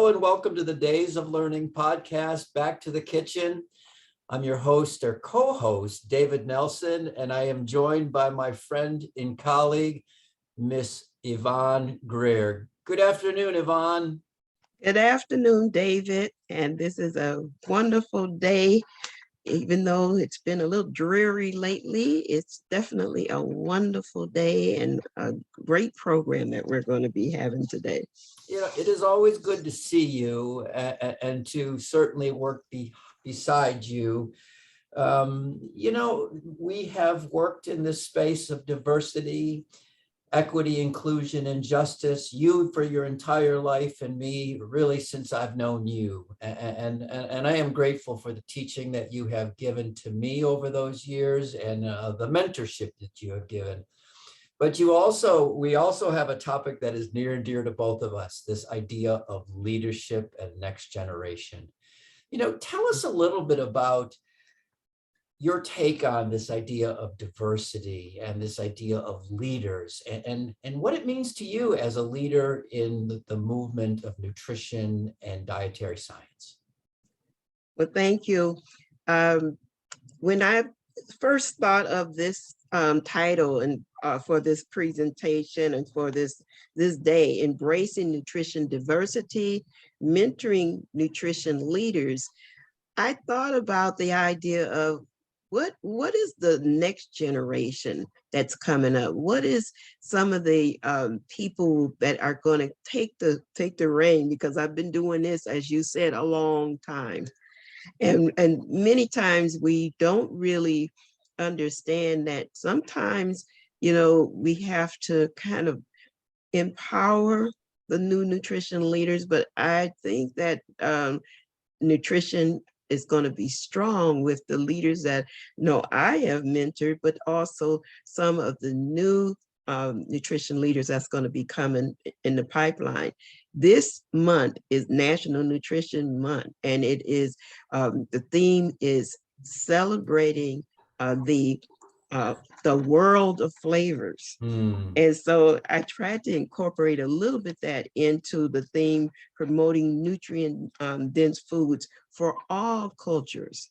And welcome to the Days of Learning podcast, Back to the Kitchen. I'm your host or co-host, David Nelson, and I am joined by my friend and colleague, Miss Yvonne Greer. Good afternoon, Yvonne. Good afternoon, David. And this is a wonderful day. Even though it's been a little dreary lately, it's definitely a wonderful day and a great program that we're going to be having today. You know, it is always good to see you and to certainly work beside you. We have worked in this space of diversity, equity, inclusion, and justice, you for your entire life and me really since I've known you. And I am grateful for the teaching that you have given to me over those years and the mentorship that you have given. But we also have a topic that is near and dear to both of us, this idea of leadership and next generation. Tell us a little bit about your take on this idea of diversity and this idea of leaders and what it means to you as a leader in the movement of nutrition and dietary science. Well, thank you. When I first thought of this title and for this presentation and for this day, Embracing Nutrition Diversity, Mentoring Nutrition Leaders, I thought about the idea of what is the next generation that's coming up? What is some of the people that are going to take the reign? Because I've been doing this, as you said, a long time. And many times we don't really understand that sometimes, we have to kind of empower the new nutrition leaders. But I think that nutrition is going to be strong with the leaders that I have mentored, but also some of the new nutrition leaders that's going to be coming in the pipeline. This month is National Nutrition Month, and it is the theme is celebrating the world of flavors. And so I tried to incorporate a little bit that into the theme, promoting nutrient dense foods for all cultures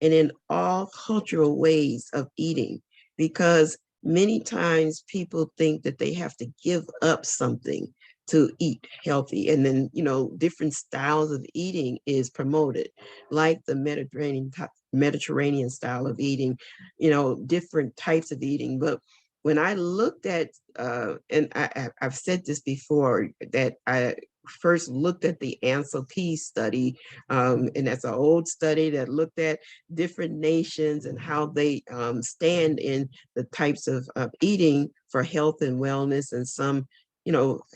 and in all cultural ways of eating, because many times people think that they have to give up something to eat healthy. And then, different styles of eating is promoted, like the Mediterranean style of eating, different types of eating. But when I looked at, and I've said this before, that I first looked at the Ansel Keys study, and that's an old study that looked at different nations and how they stand in the types of eating for health and wellness, and some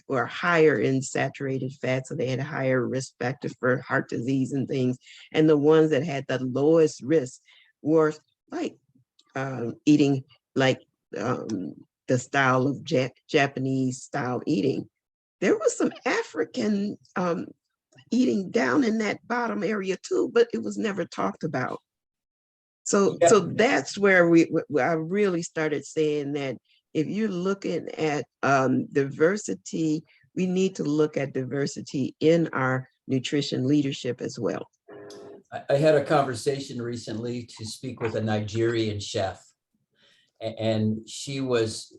were higher in saturated fat, so they had a higher risk factor for heart disease and things. And the ones that had the lowest risk were like eating like the style of Japanese style eating. There was some African eating down in that bottom area too, but it was never talked about. So that's where I really started saying that if you're looking at diversity, we need to look at diversity in our nutrition leadership as well. I had a conversation recently to speak with a Nigerian chef, and she was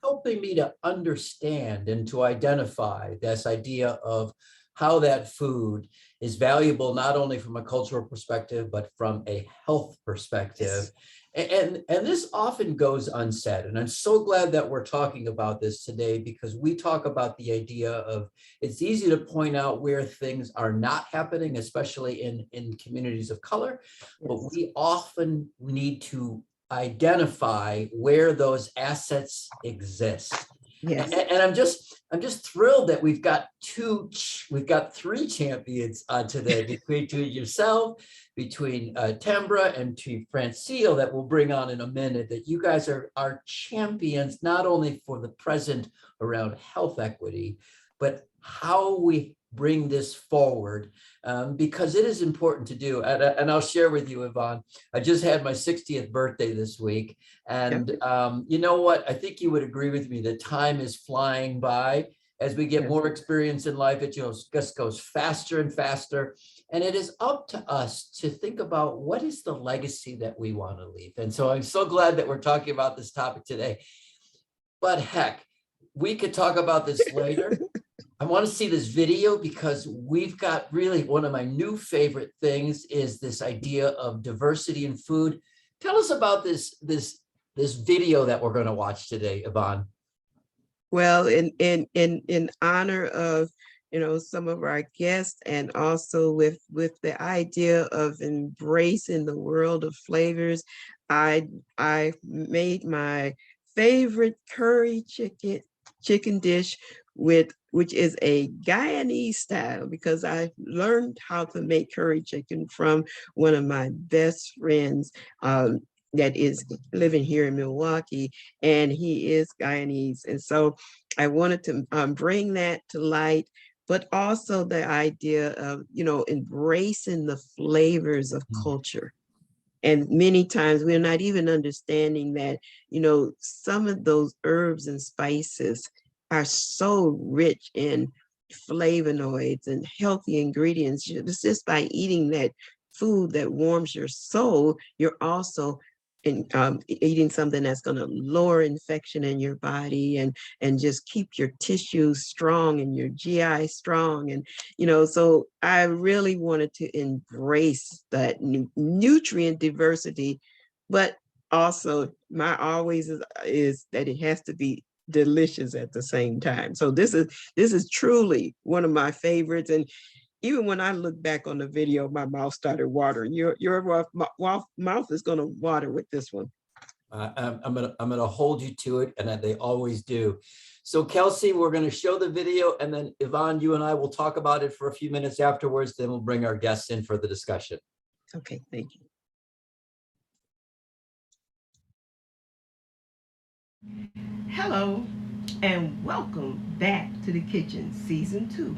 helping me to understand and to identify this idea of how that food is valuable, not only from a cultural perspective, but from a health perspective. Yes. And this often goes unsaid. And I'm so glad that we're talking about this today, because we talk about the idea of, it's easy to point out where things are not happening, especially in communities of color, but we often need to identify where those assets exist. Yes. And I'm just thrilled that we've got three champions today, between yourself, between Tambra, and to Franciel, that we'll bring on in a minute, that you guys are champions, not only for the present around health equity, but how we bring this forward, because it is important to do. And I'll share with you, Yvonne, I just had my 60th birthday this week. And you know what? I think you would agree with me that time is flying by. As we get Yes. more experience in life, it just goes faster and faster. And it is up to us to think about what is the legacy that we want to leave. And so I'm so glad that we're talking about this topic today. But heck, we could talk about this later. I want to see this video because we've got really one of my new favorite things is this idea of diversity in food. Tell us about this video that we're going to watch today, Yvonne. Well, in honor of, you know, some of our guests, and also with the idea of embracing the world of flavors, I made my favorite curry chicken dish which is a Guyanese style, because I learned how to make curry chicken from one of my best friends that is living here in Milwaukee, and he is Guyanese. And so I wanted to bring that to light, but also the idea of, you know, embracing the flavors of culture. And many times we're not even understanding that, you know, some of those herbs and spices are so rich in flavonoids and healthy ingredients. It's just by eating that food that warms your soul, you're also eating something that's going to lower infection in your body and just keep your tissues strong and your GI strong. And, you know, so I really wanted to embrace that nutrient diversity, but also my always is that it has to be delicious at the same time. So this is truly one of my favorites. And even when I look back on the video, my mouth started watering. Your mouth is going to water with this one. I'm gonna hold you to it, and they always do. So Kelsey, we're going to show the video, and then Yvonne, you and I will talk about it for a few minutes afterwards. Then we'll bring our guests in for the discussion. Okay, thank you. Hello, and welcome back to the kitchen, season 2.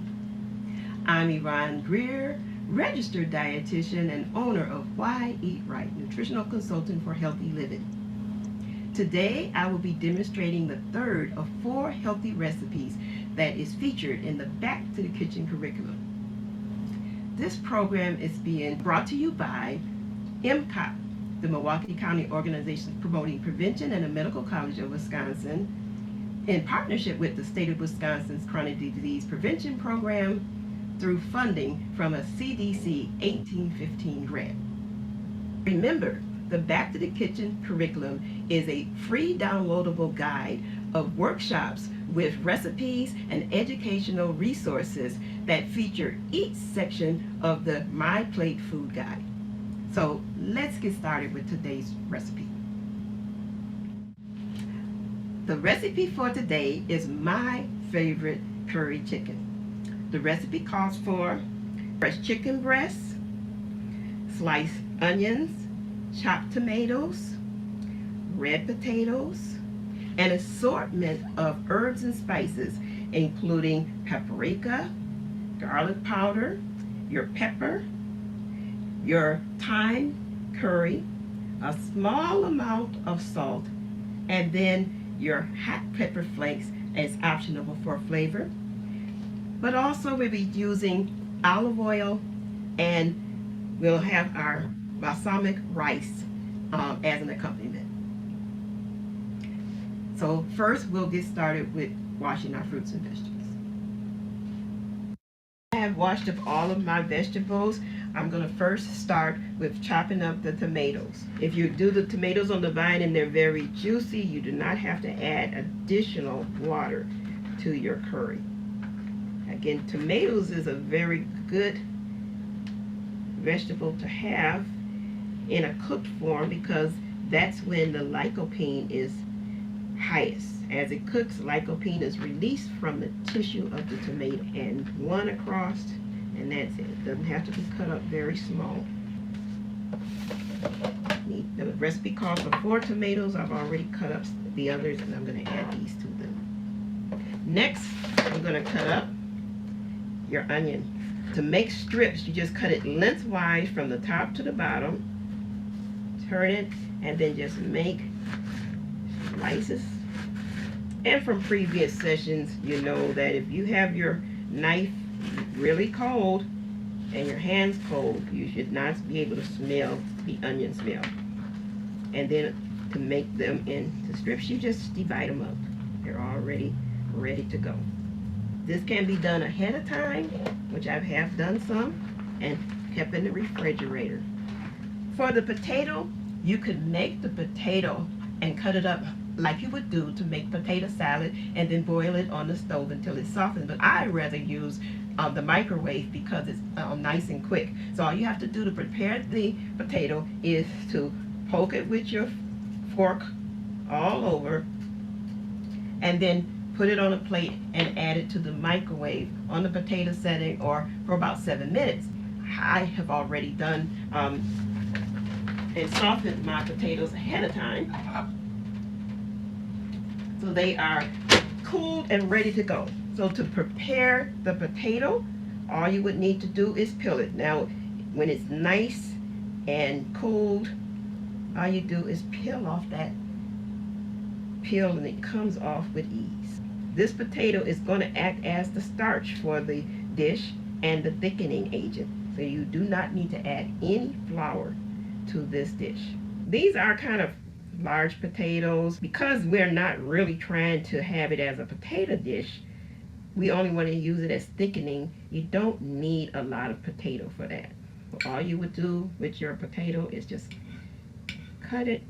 I'm Yvonne Greer, registered dietitian and owner of Why Eat Right, nutritional consultant for healthy living. Today, I will be demonstrating the third of 4 healthy recipes that is featured in the Back to the Kitchen curriculum. This program is being brought to you by MCOP, the Milwaukee County Organization Promoting Prevention and the Medical College of Wisconsin, in partnership with the State of Wisconsin's Chronic Disease Prevention Program, through funding from a CDC 1815 grant. Remember, the Back to the Kitchen curriculum is a free downloadable guide of workshops with recipes and educational resources that feature each section of the My Plate Food Guide. So let's get started with today's recipe. The recipe for today is my favorite curry chicken. The recipe calls for fresh chicken breasts, sliced onions, chopped tomatoes, red potatoes, an assortment of herbs and spices, including paprika, garlic powder, your pepper, your thyme curry, a small amount of salt, and then your hot pepper flakes as optional for flavor. But also we'll be using olive oil, and we'll have our balsamic rice as an accompaniment. So first we'll get started with washing our fruits and vegetables. I have washed up all of my vegetables. I'm going to first start with chopping up the tomatoes. If you do the tomatoes on the vine and they're very juicy, you do not have to add additional water to your curry. Again, tomatoes is a very good vegetable to have in a cooked form because that's when the lycopene is highest. As it cooks, lycopene is released from the tissue of the tomato, and one across, and that's it. It doesn't have to be cut up very small. The recipe calls for 4 tomatoes. I've already cut up the others, and I'm going to add these to them. Next, I'm going to cut up your onion. To make strips, you just cut it lengthwise from the top to the bottom, turn it, and then just make slices And from previous sessions, you know that if you have your knife really cold and your hands cold, you should not be able to smell the onion smell. And then to make them into strips, you just divide them up. They're already ready to go. This can be done ahead of time, which I have done some, and kept in the refrigerator. For the potato, you could make the potato and cut it up like you would do to make potato salad and then boil it on the stove until it softens. But I rather use the microwave because it's nice and quick. So all you have to do to prepare the potato is to poke it with your fork all over and then put it on a plate and add it to the microwave on the potato setting or for about 7 minutes. I have already done and softened my potatoes ahead of time, so they are cooled and ready to go. So to prepare the potato, all you would need to do is peel it. Now, when it's nice and cooled, all you do is peel off that peel and it comes off with ease. This potato is going to act as the starch for the dish and the thickening agent. So you do not need to add any flour to this dish. These are kind of large potatoes. Because we're not really trying to have it as a potato dish, we only want to use it as thickening. You don't need a lot of potato for that. So all you would do with your potato is just cut it.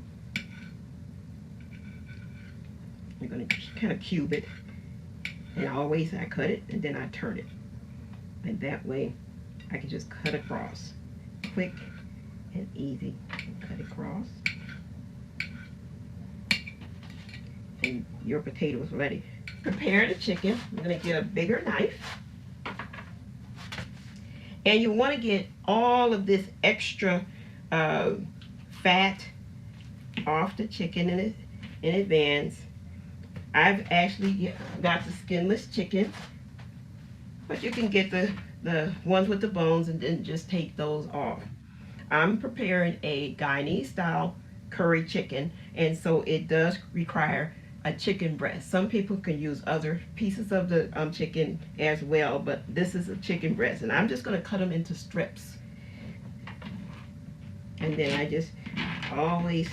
You're going to kind of cube it. And always I cut it and then I turn it. And that way I can just cut across. Quick and easy. Cut across. And your potato is ready. Prepare the chicken. You're going to get a bigger knife. And you want to get all of this extra fat off the chicken in advance. I've actually got the skinless chicken, but you can get the ones with the bones and then just take those off. I'm preparing a Guyanese style curry chicken, and so it does require a chicken breast. Some people can use other pieces of the chicken as well, but this is a chicken breast, and I'm just going to cut them into strips. And then I just always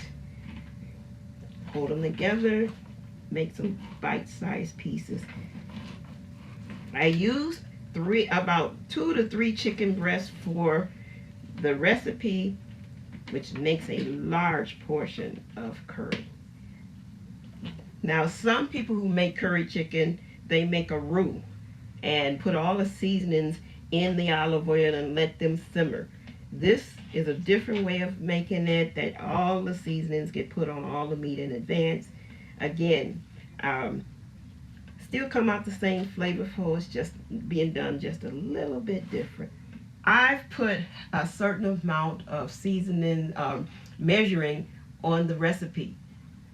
hold them together, make some bite-sized pieces. I use about 2 to 3 chicken breasts for the recipe, which makes a large portion of curry. Now, some people who make curry chicken, they make a roux and put all the seasonings in the olive oil and let them simmer. This is a different way of making it, that all the seasonings get put on all the meat in advance. Again, still come out the same flavorful, it's just being done just a little bit different. I've put a certain amount of seasoning measuring on the recipe,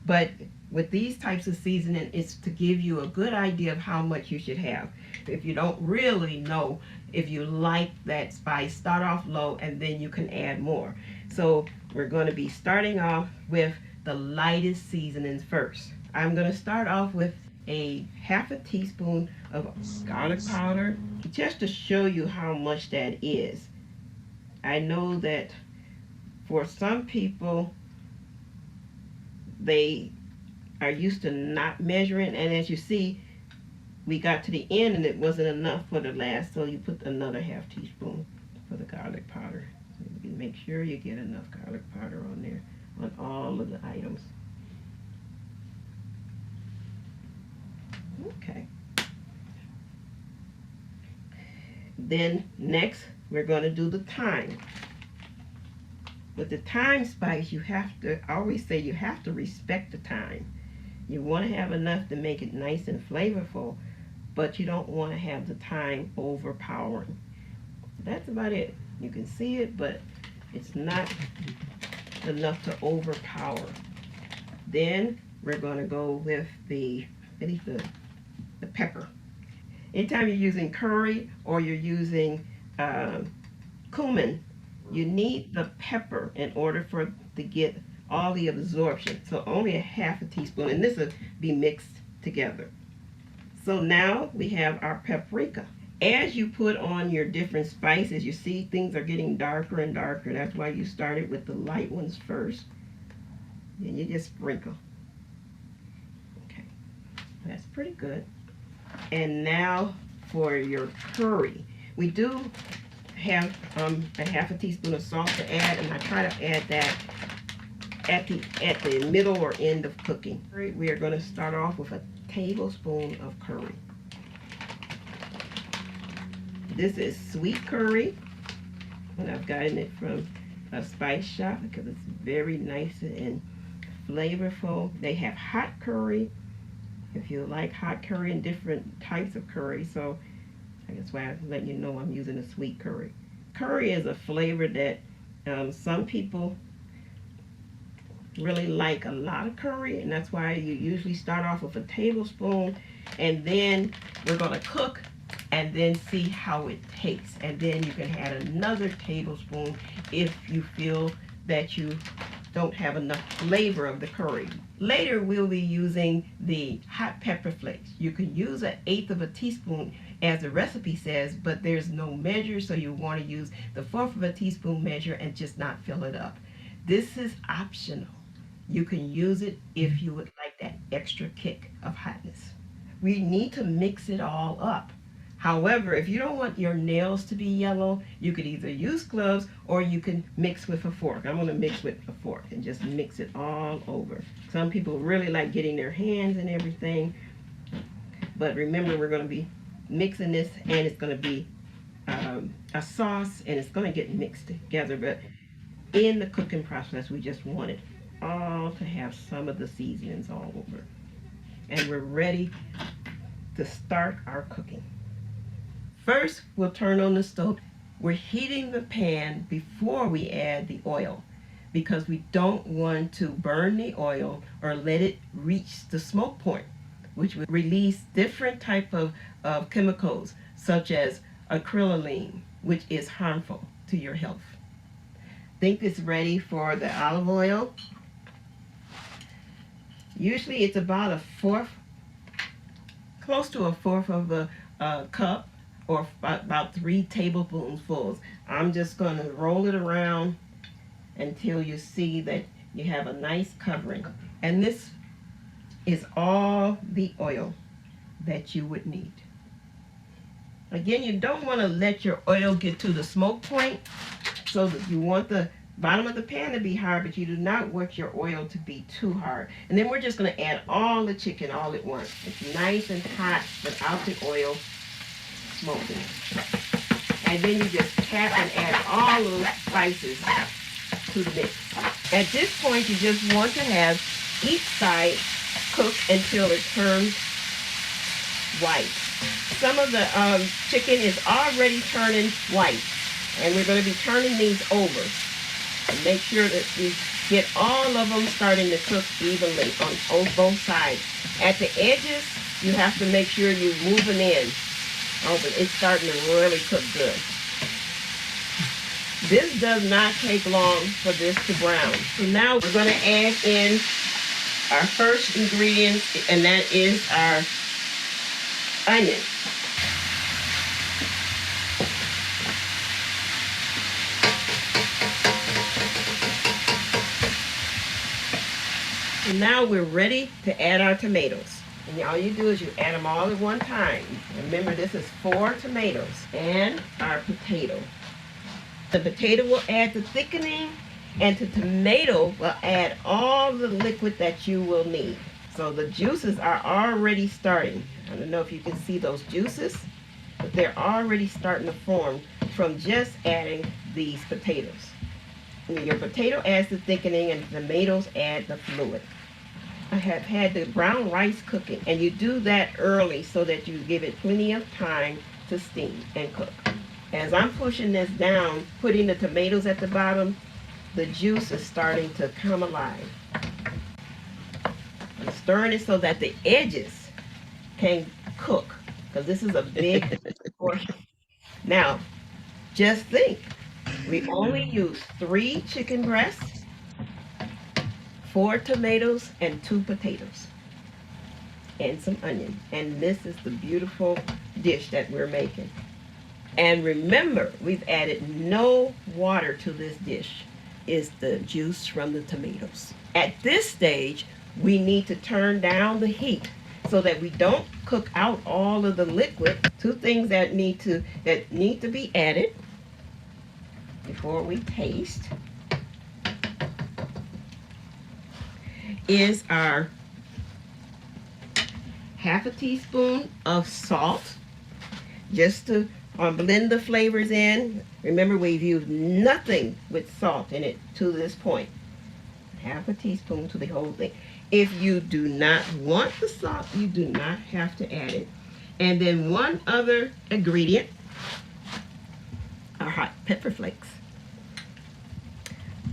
but with these types of seasoning, it's to give you a good idea of how much you should have. If you don't really know if you like that spice, start off low and then you can add more. So we're going to be starting off with the lightest seasonings first. I'm going to start off with a half a teaspoon of garlic powder, just to show you how much that is. I know that for some people, they are used to not measuring, and as you see, we got to the end and it wasn't enough for the last, so you put another half teaspoon for the garlic powder. So you can make sure you get enough garlic powder on there on all of the items. Okay. Then next we're going to do the thyme. With the thyme spice, you have to, I always say, you have to respect the thyme. You want to have enough to make it nice and flavorful, but you don't want to have the thyme overpowering. That's about it. You can see it, but it's not enough to overpower. Then we're going to go with the pepper. Anytime you're using curry or you're using cumin, you need the pepper in order to get all the absorption. So only a half a teaspoon, and this will be mixed together. So now we have our paprika. As you put on your different spices, you see things are getting darker and darker. That's why you started with the light ones first. Then you just sprinkle. Okay, that's pretty good. And now for your curry. We do have a half a teaspoon of salt to add, and I try to add that at the middle or end of cooking. We are going to start off with a tablespoon of curry. This is sweet curry, and I've gotten it from a spice shop because it's very nice and flavorful. They have hot curry, if you like hot curry and different types of curry. So that's why I'm letting you know I'm using a sweet curry. Curry is a flavor that some people really like a lot of curry, and that's why you usually start off with a tablespoon, and then we're going to cook and then see how it tastes, and then you can add another tablespoon if you feel that you don't have enough flavor of the curry. Later we'll be using the hot pepper flakes. You can use 1/8 of a teaspoon as the recipe says, but there's no measure, so you want to use the 1/4 of a teaspoon measure and just not fill it up. This is optional. You can use it if you would like that extra kick of hotness. We need to mix it all up. However, if you don't want your nails to be yellow, you could either use gloves or you can mix with a fork. I'm going to mix with a fork and just mix it all over. Some people really like getting their hands and everything, but remember, we're going to be mixing this, and it's going to be a sauce, and it's going to get mixed together. But in the cooking process, we just want it all to have some of the seasonings all over. And we're ready to start our cooking. First, we'll turn on the stove. We're heating the pan before we add the oil because we don't want to burn the oil or let it reach the smoke point, which would release different type of chemicals such as acrylamine, which is harmful to your health. Think it's ready for the olive oil. Usually it's about 1/4, close to 1/4 of a cup, or about 3 tablespoonfuls. I'm just going to roll it around until you see that you have a nice covering. And this is all the oil that you would need. Again, you don't want to let your oil get to the smoke point, so that you want the bottom of the pan to be hard, but you do not want your oil to be too hard. And then we're just going to add all the chicken all at once. It's nice and hot without the oil smoking. And then you just tap and add all those spices to the mix. At this point, you just want to have each side cooked until it turns white. Some of the chicken is already turning white, and we're going to be turning these over. And make sure that we get all of them starting to cook evenly on both sides. At the edges, you have to make sure you move it in. Oh, but it's starting to really cook good. This does not take long for this to brown. So now we're going to add in our first ingredient, and that is our onion. And now we're ready to add our tomatoes. And all you do is you add them all at one time. Remember, this is 4 tomatoes and our potato. The potato will add the thickening, and the tomato will add all the liquid that you will need. So the juices are already starting. I don't know if you can see those juices, but they're already starting to form from just adding these potatoes. And your potato adds the thickening, and the tomatoes add the fluid. I have had the brown rice cooking, and you do that early so that you give it plenty of time to steam and cook. As I'm pushing this down, putting the tomatoes at the bottom, the juice is starting to come alive. I'm stirring it so that the edges can cook, because this is a big portion. Now, just think, we only use 3 chicken breasts, 4 tomatoes, and 2 potatoes. and some onion. And this is the beautiful dish that we're making. And remember, we've added no water to this dish. It's the juice from the tomatoes. At this stage, we need to turn down the heat so that we don't cook out all of the liquid. Two things that need to be added before we taste is our half a teaspoon of salt, just to blend the flavors in. Remember, we've used nothing with salt in it to this point. Half a teaspoon to the whole thing. If you do not want the salt, you do not have to add it. And then one other ingredient are hot pepper flakes.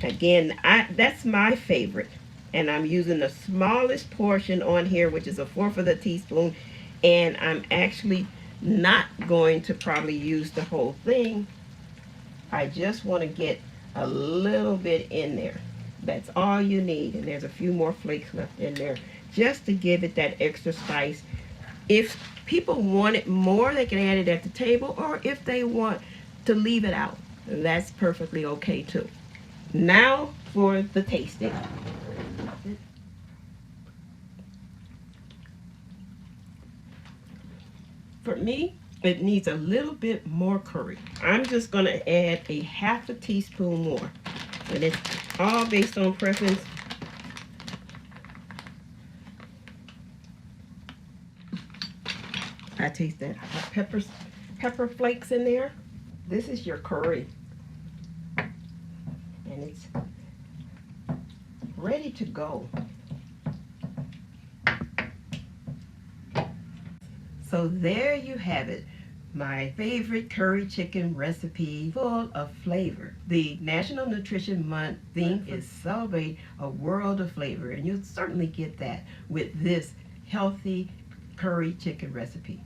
Again, that's my favorite. And I'm using the smallest portion on here, which is 1/4 of a teaspoon. And I'm actually not going to probably use the whole thing. I just want to get a little bit in there. That's all you need. And there's a few more flakes left in there just to give it that extra spice. If people want it more, they can add it at the table, or if they want to leave it out, that's perfectly okay too. Now for the tasting. For me, it needs a little bit more curry. I'm just going to add a half a teaspoon more. And it's all based on preference. I taste that hot pepper flakes in there. This is your curry. And it's ready to go. So there you have it, my favorite curry chicken recipe full of flavor. The National Nutrition Month theme is Celebrate a World of Flavor, and you'll certainly get that with this healthy curry chicken recipe.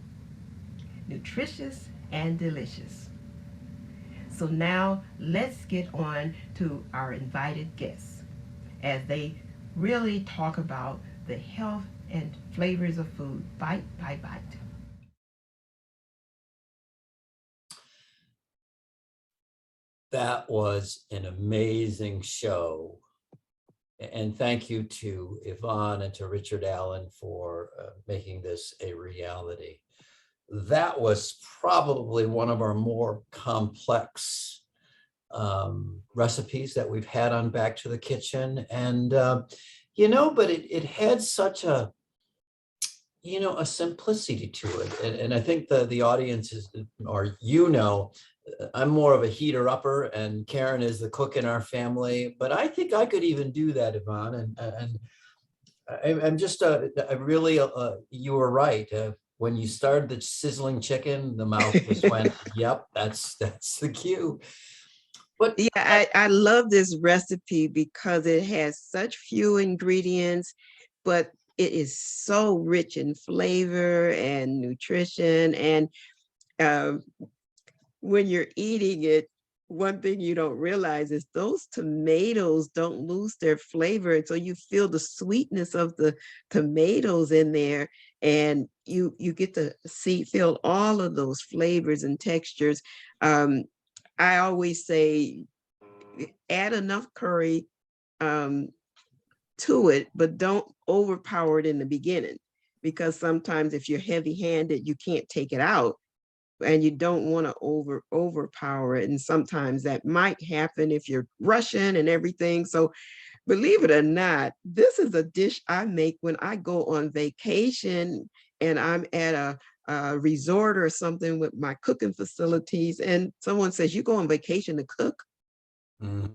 Nutritious and delicious. So now let's get on to our invited guests as they really talk about the health and flavors of food, bite by bite. That was an amazing show. And thank you to Yvonne and to Richard Allen for making this a reality. That was probably one of our more complex recipes that we've had on Back to the Kitchen. And, but it had such a simplicity to it. And I think the audience is, or I'm more of a heater upper, and Karen is the cook in our family, but I think I could even do that, Yvonne. And I'm just, you were right. When you started the sizzling chicken, the mouth just went, yep, that's the cue. But yeah, I love this recipe because it has such few ingredients, but it is so rich in flavor and nutrition. And when you're eating it, one thing you don't realize is those tomatoes don't lose their flavor. And so you feel the sweetness of the tomatoes in there, and you get to feel all of those flavors and textures. I always say, add enough curry to it, but don't overpower it in the beginning, because sometimes if you're heavy-handed, you can't take it out. And you don't want to overpower it. And sometimes that might happen if you're rushing and everything. So believe it or not, this is a dish I make when I go on vacation and I'm at a resort or something with my cooking facilities. And someone says, you go on vacation to cook? Mm-hmm.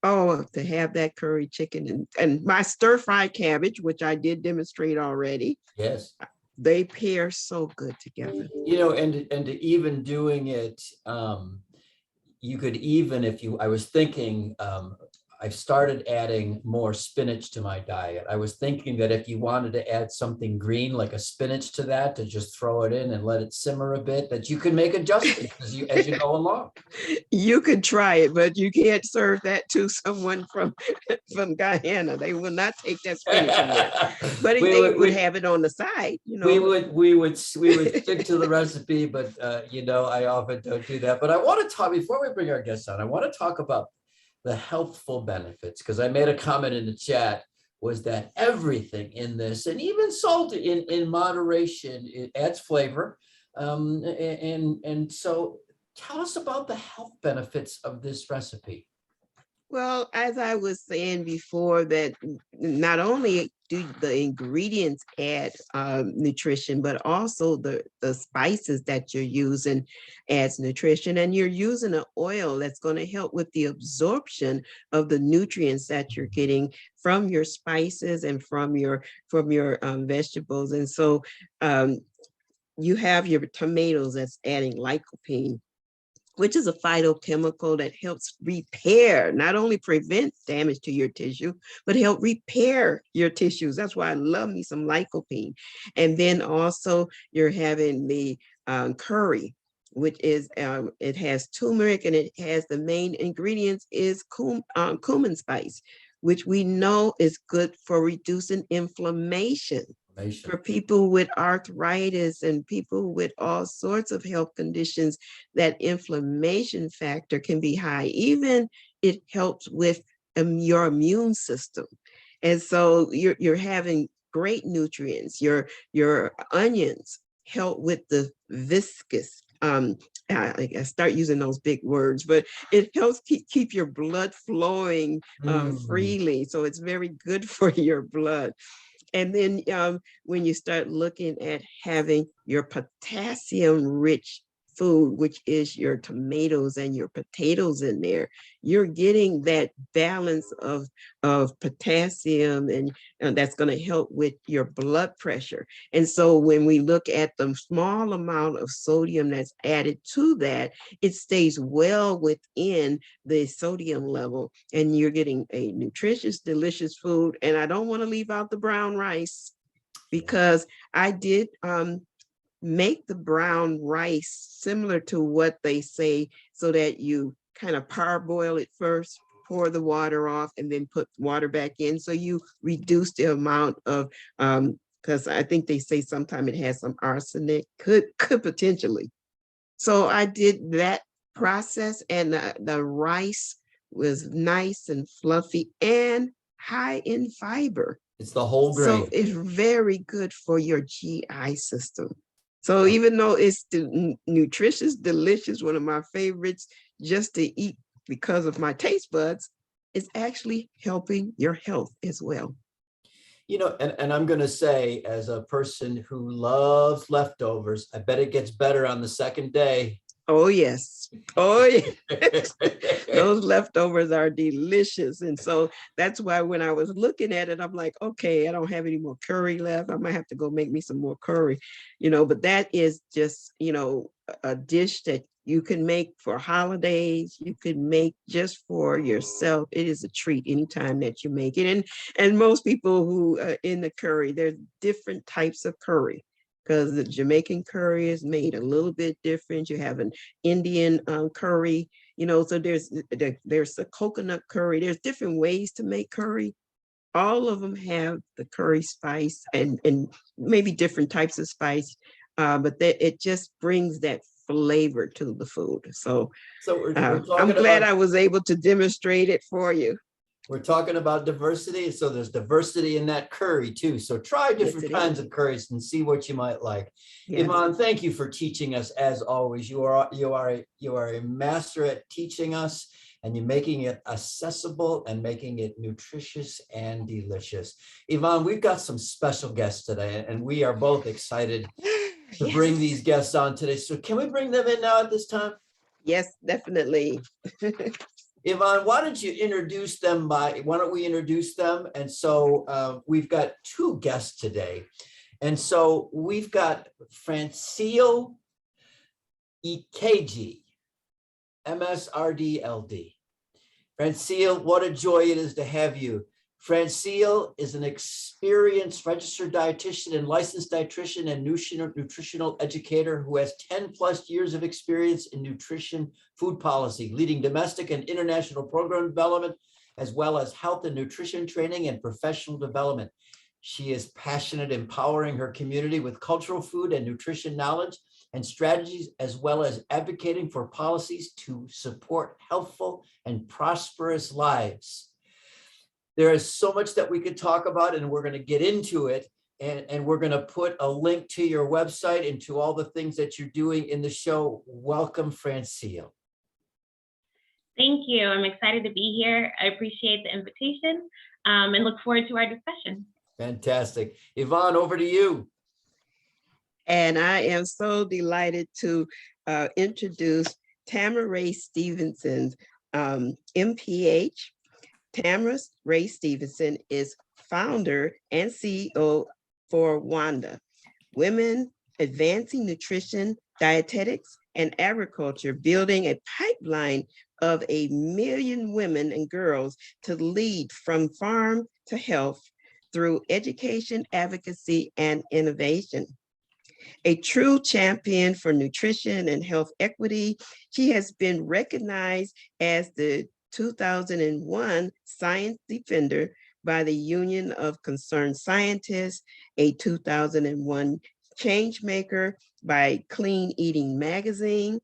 Oh, to have that curry chicken and my stir-fried cabbage, which I did demonstrate already. Yes. They pair so good together. And to even doing it, you could even, I was thinking, I've started adding more spinach to my diet. I was thinking that if you wanted to add something green like a spinach to that, to just throw it in and let it simmer a bit, that you can make adjustments as you go along. You could try it, but you can't serve that to someone from from Guyana. They will not take that spinach from there. But if We they would- would we- have it on the side, you We know. would stick to the recipe, but you know, I often don't do that. But I want to talk, before we bring our guests on, I want to talk about the healthful benefits, because I made a comment in the chat, was that everything in this, and even salt in moderation, it adds flavor. And so tell us about the health benefits of this recipe. Well, as I was saying before, that not only do the ingredients add nutrition, but also the spices that you're using adds nutrition. And you're using an oil that's going to help with the absorption of the nutrients that you're getting from your spices and from your vegetables. And so you have your tomatoes that's adding lycopene, which is a phytochemical that helps repair, not only prevent damage to your tissue, but help repair your tissues. That's why I love me some lycopene. And then also you're having the curry, which is, it has turmeric, and it has the main ingredients is cumin spice, which we know is good for reducing inflammation. For people with arthritis and people with all sorts of health conditions, that inflammation factor can be high. Even it helps with your immune system. And so you're having great nutrients. Your onions help with the viscous. I start using those big words, but it helps keep your blood flowing freely. So it's very good for your blood. And then when you start looking at having your potassium-rich food, which is your tomatoes and your potatoes in there, you're getting that balance of potassium, and that's going to help with your blood pressure. And so when we look at the small amount of sodium that's added to that, it stays well within the sodium level, and you're getting a nutritious, delicious food. And I don't want to leave out the brown rice, because I did make the brown rice similar to what they say, so that you kind of parboil it first, pour the water off, and then put water back in. So you reduce the amount of, because I think they say sometimes it has some arsenic, could potentially. So I did that process, and the rice was nice and fluffy and high in fiber. It's the whole grain. So it's very good for your GI system. So even though it's nutritious, delicious, one of my favorites just to eat because of my taste buds, it's actually helping your health as well. You know, and I'm going to say, as a person who loves leftovers, I bet it gets better on the second day. Oh, yes. Oh, yes. Those leftovers are delicious. And so that's why when I was looking at it, I'm like, okay, I don't have any more curry left. I might have to go make me some more curry, but that is just, a dish that you can make for holidays. You can make just for yourself. It is a treat anytime that you make it. And most people who in the curry, there's different types of curry, because the Jamaican curry is made a little bit different. You have an Indian curry, so there's a coconut curry. There's different ways to make curry. All of them have the curry spice and maybe different types of spice, but it just brings that flavor to the food. So I'm glad I was able to demonstrate it for you. We're talking about diversity. So there's diversity in that curry too. So try different kinds of curries and see what you might like. Yes. Yvonne, thank you for teaching us as always. You are a master at teaching us, and you're making it accessible and making it nutritious and delicious. Yvonne, we've got some special guests today, and we are both excited to bring these guests on today. So can we bring them in now at this time? Yes, definitely. Yvonne, why don't we introduce them? And so we've got two guests today. And so we've got Franciel Ikeji, MSRD LD. Franciel, what a joy it is to have you. Franciel is an experienced registered dietitian and licensed dietitian and nutritional educator who has 10 plus years of experience in nutrition food policy, leading domestic and international program development, as well as health and nutrition training and professional development. She is passionate, empowering her community with cultural food and nutrition knowledge and strategies, as well as advocating for policies to support healthful and prosperous lives. There is so much that we could talk about, and we're going to get into it. And we're going to put a link to your website and to all the things that you're doing in the show. Welcome, Franciel. Thank you. I'm excited to be here. I appreciate the invitation and look forward to our discussion. Fantastic. Yvonne, over to you. And I am so delighted to introduce Tambra Raye Stevenson, MPH. Tambra Raye Stevenson is founder and CEO for WANDA, Women Advancing Nutrition, Dietetics, and Agriculture, building a pipeline of 1 million women and girls to lead from farm to health through education, advocacy, and innovation. A true champion for nutrition and health equity, she has been recognized as the 2001 Science Defender by the Union of Concerned Scientists, a 2001 Changemaker by Clean Eating Magazine,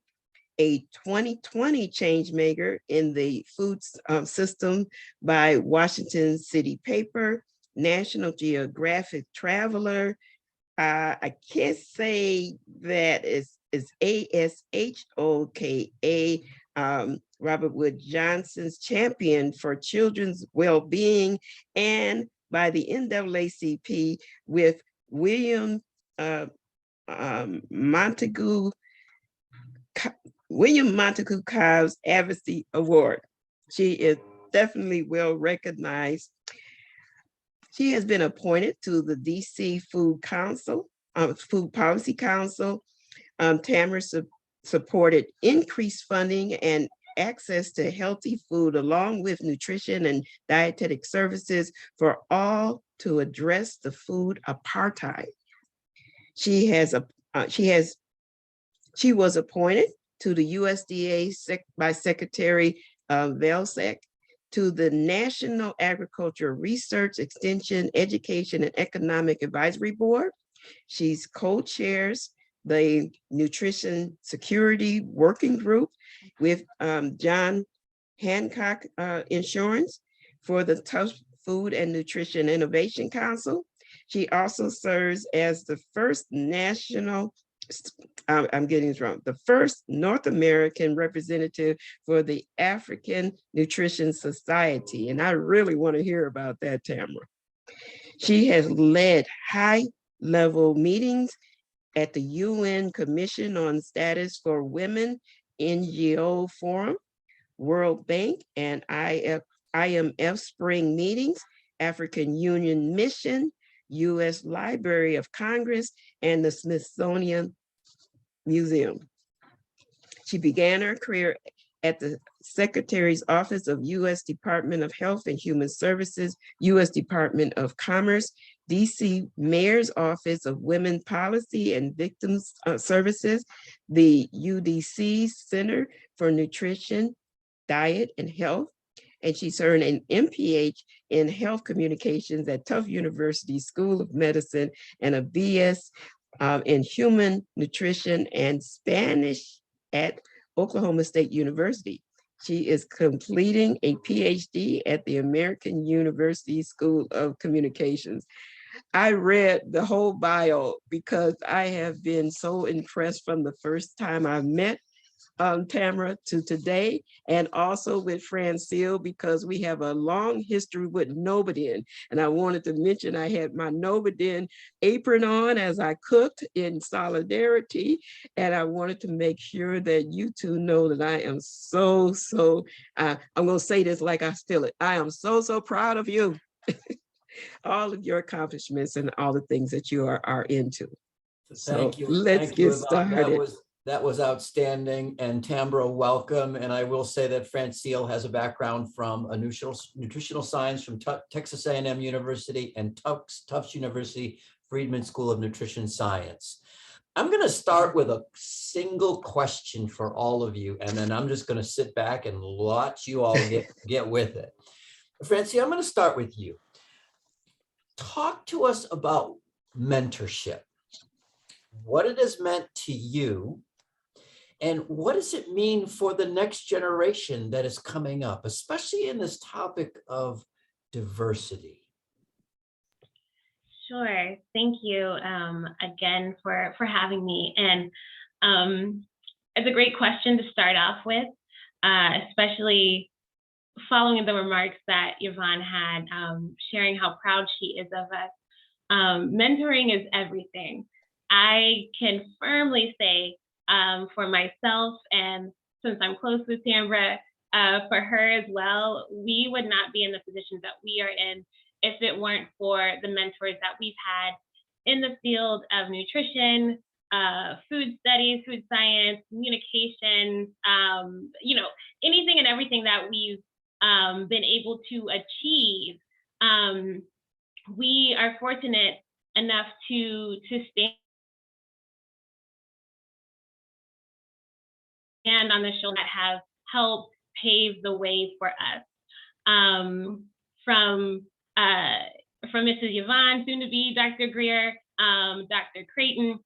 a 2020 Changemaker in the food system by Washington City Paper, National Geographic Traveler. I can't say that is ASHOKA, Robert Wood Johnson's Champion for Children's Well-Being, and by the NAACP with William Montague Cobb's Advocacy Award. She is definitely well recognized. She has been appointed to the DC Food Policy Council. Tambra supported increased funding and access to healthy food, along with nutrition and dietetic services for all to address the food apartheid. She was appointed to the USDA by Secretary Vilsack to the National Agriculture Research, Extension, Education, and Economic Advisory Board. She's co-chairs the Nutrition Security Working Group with John Hancock Insurance for the Tough Food and Nutrition Innovation Council. She also serves as the first national, I'm getting this wrong, the first North American representative for the African Nutrition Society. And I really want to hear about that, Tambra. She has led high-level meetings at the UN Commission on Status for Women, NGO Forum, World Bank, and IMF Spring Meetings, African Union Mission, US Library of Congress, and the Smithsonian Museum. She began her career at the Secretary's Office of US Department of Health and Human Services, US Department of Commerce, DC Mayor's Office of Women Policy and Victims Services, the UDC Center for Nutrition, Diet, and Health, and she's earned an MPH in Health Communications at Tufts University School of Medicine and a BS in Human Nutrition and Spanish at Oklahoma State University. She is completing a PhD at the American University School of Communications. I read the whole bio because I have been so impressed from the first time I met Tambra to today, and also with Franciel, because we have a long history with Novoden. And I wanted to mention I had my Novoden apron on as I cooked in solidarity. And I wanted to make sure that you two know that I am I'm going to say this like I feel it. I am so proud of you. All of your accomplishments and all the things that you are into. Thank you. Let's get started. That was outstanding. And Tambra, welcome. And I will say that Franciel has a background from a nutritional science from Texas A&M University and Tufts University Friedman School of Nutrition Science. I'm going to start with a single question for all of you, and then I'm just going to sit back and watch you all get with it. Franciel, I'm going to start with you. Talk to us about mentorship, what it has meant to you, and what does it mean for the next generation that is coming up, especially in this topic of diversity? Sure. Thank you again for having me. And it's a great question to start off with, especially following the remarks that Yvonne had, sharing how proud she is of us. Mentoring is everything. I can firmly say for myself, and since I'm close with Tambra, for her as well, we would not be in the position that we are in if it weren't for the mentors that we've had in the field of nutrition, food studies, food science, communication, anything and everything that we've been able to achieve. We are fortunate enough to stand on the shoulders that have helped pave the way for us. From Mrs. Yvonne, soon to be Dr. Greer, Dr. Creighton,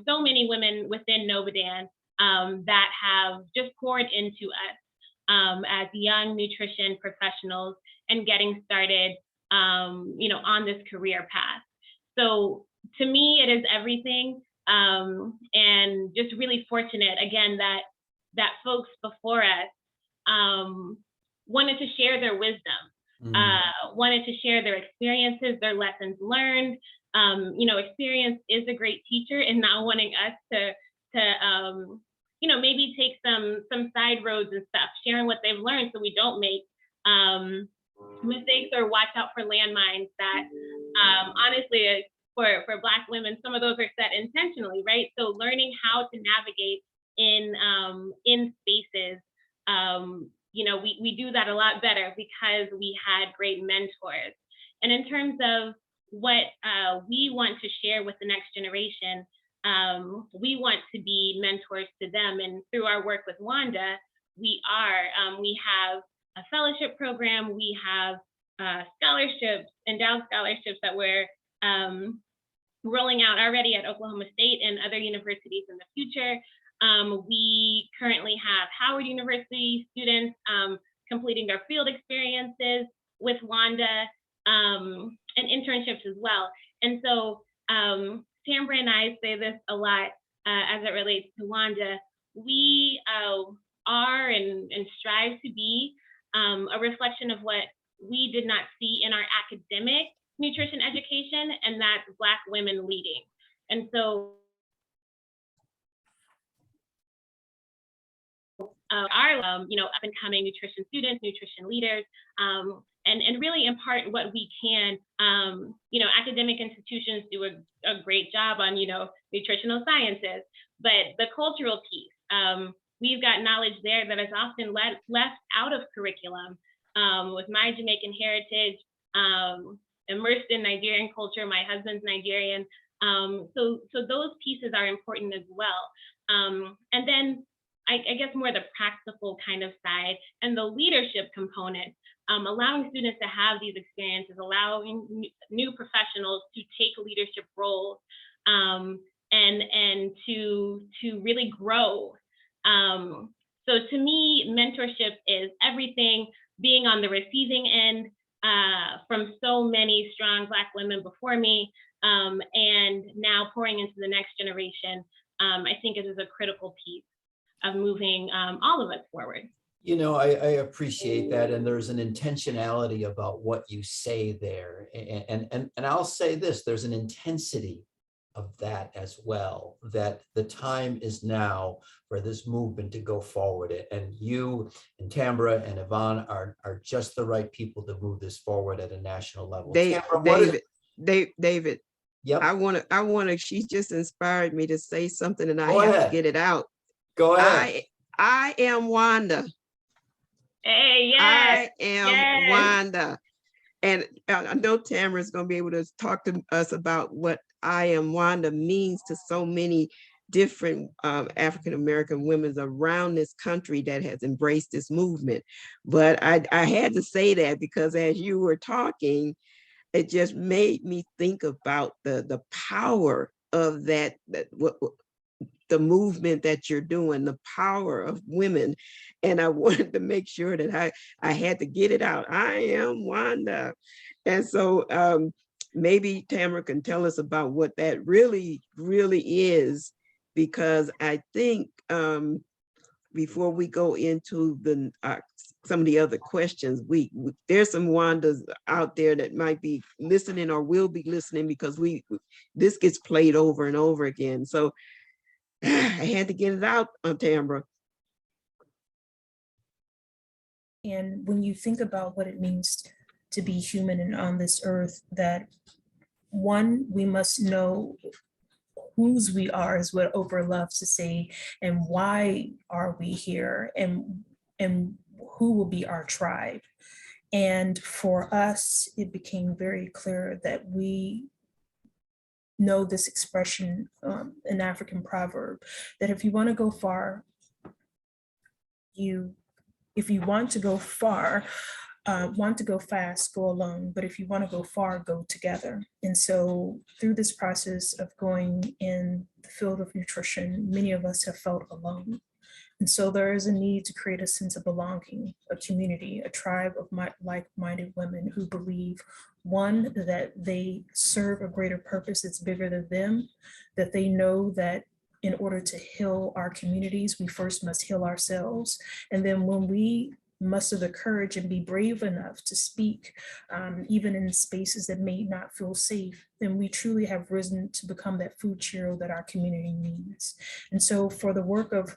so many women within Novadan that have just poured into us as young nutrition professionals and getting started, on this career path. So to me, it is everything, and just really fortunate again that folks before us wanted to share their wisdom. Wanted to share their experiences, their lessons learned. Experience is a great teacher, and not wanting us to maybe take some side roads and stuff, sharing what they've learned so we don't make mistakes or watch out for landmines that honestly for Black women, some of those are set intentionally, right? So learning how to navigate in spaces, we do that a lot better because we had great mentors. And in terms of what we want to share with the next generation, we want to be mentors to them. And through our work with WANDA, we have a fellowship program, we have scholarships, endowed scholarships that we're rolling out already at Oklahoma State and other universities in the future. We currently have Howard University students completing their field experiences with WANDA and internships as well. And so Tambra and I say this a lot as it relates to WANDA. We are and strive to be a reflection of what we did not see in our academic nutrition education, and that's Black women leading. And so our up and coming nutrition students, nutrition leaders, and really impart what we can. Academic institutions do a great job on nutritional sciences, but the cultural piece, we've got knowledge there that is often left out of curriculum. With my Jamaican heritage, immersed in Nigerian culture, my husband's Nigerian, so those pieces are important as well. And then I guess more the practical kind of side and the leadership component, allowing students to have these experiences, allowing new professionals to take leadership roles, and to really grow. So to me, mentorship is everything, being on the receiving end from so many strong Black women before me, and now pouring into the next generation. I think it is a critical piece of moving all of us forward. I appreciate that, and there's an intentionality about what you say there, and I'll say this: there's an intensity of that as well, that the time is now for this movement to go forward, and you and Tambra and Yvonne are just the right people to move this forward at a national level. David, yep. I want to, she just inspired me to say something, and I have to get it out. Go ahead. I am Wanda. Hey, yes. I am yes. Wanda. And I know Tambra is going to be able to talk to us about what I am Wanda means to so many different African-American women around this country that has embraced this movement. But I had to say that because as you were talking, it just made me think about the power of that the movement that you're doing, the power of women. And I wanted to make sure that I had to get it out. I am Wanda. And so maybe Tambra can tell us about what that really is, because I think before we go into some of the other questions, there's some Wandas out there that might be listening or will be listening, because this gets played over and over again. So I had to get it out on Tambra. And when you think about what it means to be human and on this earth, that one, we must know whose we are, is what Oprah loves to say, and why are we here, and who will be our tribe. And for us, it became very clear that we know this expression, an African proverb, that if you want to go far, if you want to go far, want to go fast, go alone, but if you want to go far, go together. And so through this process of going in the field of nutrition, many of us have felt alone. And so there is a need to create a sense of belonging, a community, a tribe of like-minded women who believe, one, that they serve a greater purpose that's bigger than them, that they know that in order to heal our communities, we first must heal ourselves. And then when we muster the courage and be brave enough to speak, even in spaces that may not feel safe, then we truly have risen to become that food hero that our community needs. And so for the work of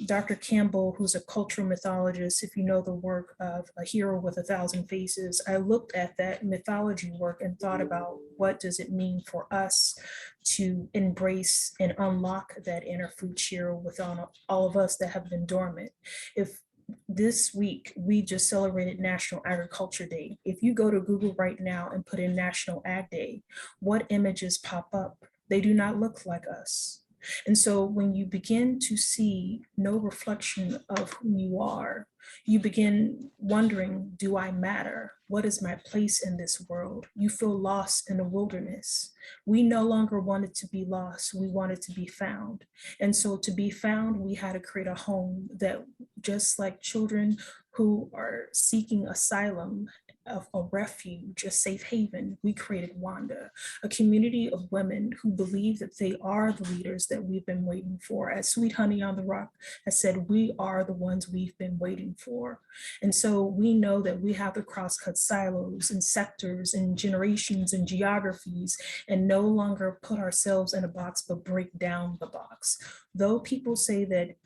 Dr. Campbell, who's a cultural mythologist, if you know the work of A Hero with 1,000 Faces, I looked at that mythology work and thought about what does it mean for us to embrace and unlock that inner food hero within all of us that have been dormant. If this week, we just celebrated National Agriculture Day. If you go to Google right now and put in National Ag Day, what images pop up? They do not look like us. And so when you begin to see no reflection of who you are, you begin wondering, do I matter? What is my place in this world? You feel lost in the wilderness. We no longer wanted to be lost, we wanted to be found. And so to be found, we had to create a home that, just like children who are seeking asylum, of a refuge, a safe haven, we created WANDA, a community of women who believe that they are the leaders that we've been waiting for. As Sweet Honey on the Rock has said, we are the ones we've been waiting for. And so we know that we have to cross-cut silos and sectors and generations and geographies, and no longer put ourselves in a box, but break down the box. Though people say that,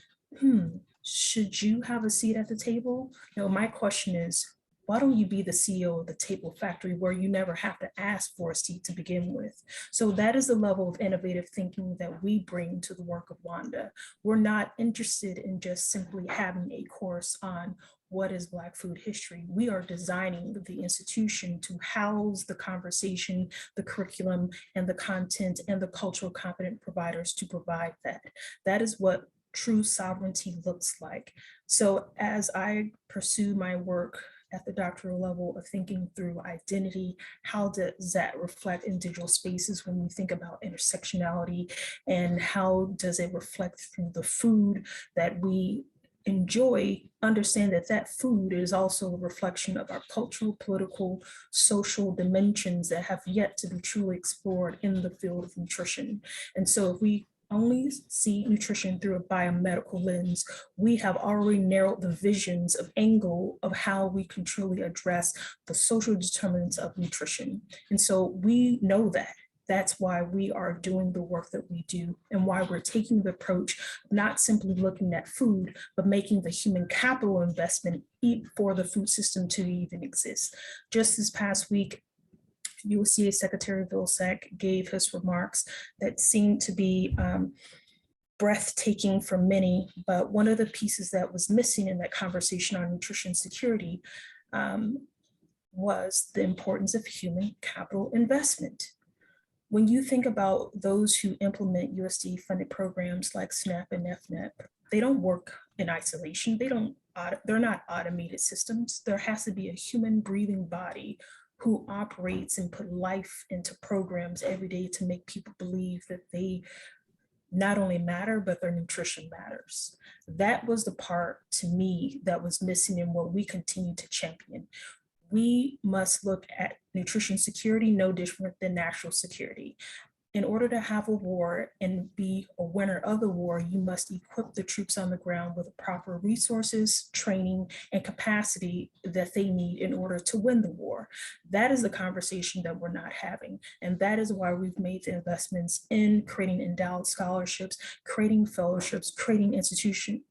should you have a seat at the table? No, my question is, why don't you be the CEO of the Table Factory, where you never have to ask for a seat to begin with? So that is the level of innovative thinking that we bring to the work of WANDA. We're not interested in just simply having a course on what is Black food history. We are designing the institution to house the conversation, the curriculum, and the content, and the cultural competent providers to provide that. That is what true sovereignty looks like. So as I pursue my work at the doctoral level of thinking through identity, how does that reflect in digital spaces when we think about intersectionality, and how does it reflect through the food that we enjoy, understand that that food is also a reflection of our cultural, political, social dimensions that have yet to be truly explored in the field of nutrition. And so if we only see nutrition through a biomedical lens, we have already narrowed the visions of angle of how we can truly address the social determinants of nutrition. And so we know that. That's why we are doing the work that we do, and why we're taking the approach of not simply looking at food, but making the human capital investment for the food system to even exist. Just this past week, USDA Secretary Vilsack gave his remarks that seemed to be breathtaking for many, but one of the pieces that was missing in that conversation on nutrition security was the importance of human capital investment. When you think about those who implement USD funded programs like SNAP and FNAP, they don't work in isolation. They're not automated systems. There has to be a human breathing body who operates and put life into programs every day to make people believe that they not only matter, but their nutrition matters. That was the part to me that was missing in what we continue to champion. We must look at nutrition security no different than national security. In order to have a war and be a winner of the war, you must equip the troops on the ground with the proper resources, training, and capacity that they need in order to win the war. That is the conversation that we're not having. And that is why we've made the investments in creating endowed scholarships, creating fellowships, creating internships,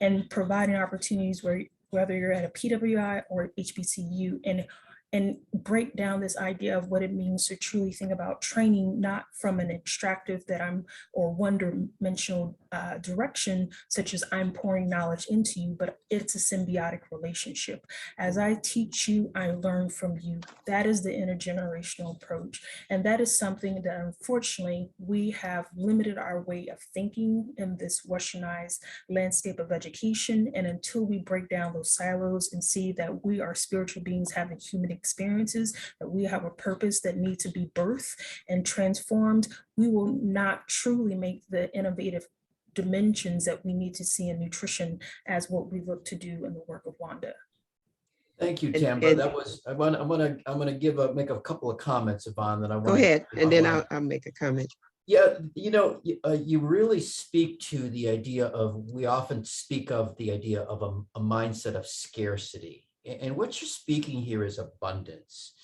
and providing opportunities where whether you're at a PWI or HBCU, and break down this idea of what it means to truly think about training, not from an extractive or one-dimensional direction, such as I'm pouring knowledge into you, but it's a symbiotic relationship. As I teach you, I learn from you. That is the intergenerational approach. And that is something that unfortunately we have limited our way of thinking in this westernized landscape of education. And until we break down those silos and see that we are spiritual beings having human experiences, that we have a purpose that needs to be birthed and transformed, we will not truly make the innovative dimensions that we need to see in nutrition as what we look to do in the work of WANDA. Thank you, Tambra. That was, I'm gonna make a couple of comments, Yvonne, that I want. Go ahead, and then I'll make a comment. Yeah, you really speak to the idea of, we often speak of the idea of a mindset of scarcity. And what you're speaking here is abundance.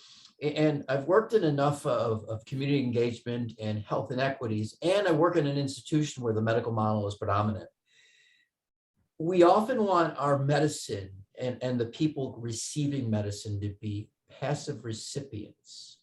And I've worked in enough of community engagement and health inequities, and I work in an institution where the medical model is predominant. We often want our medicine and the people receiving medicine to be passive recipients.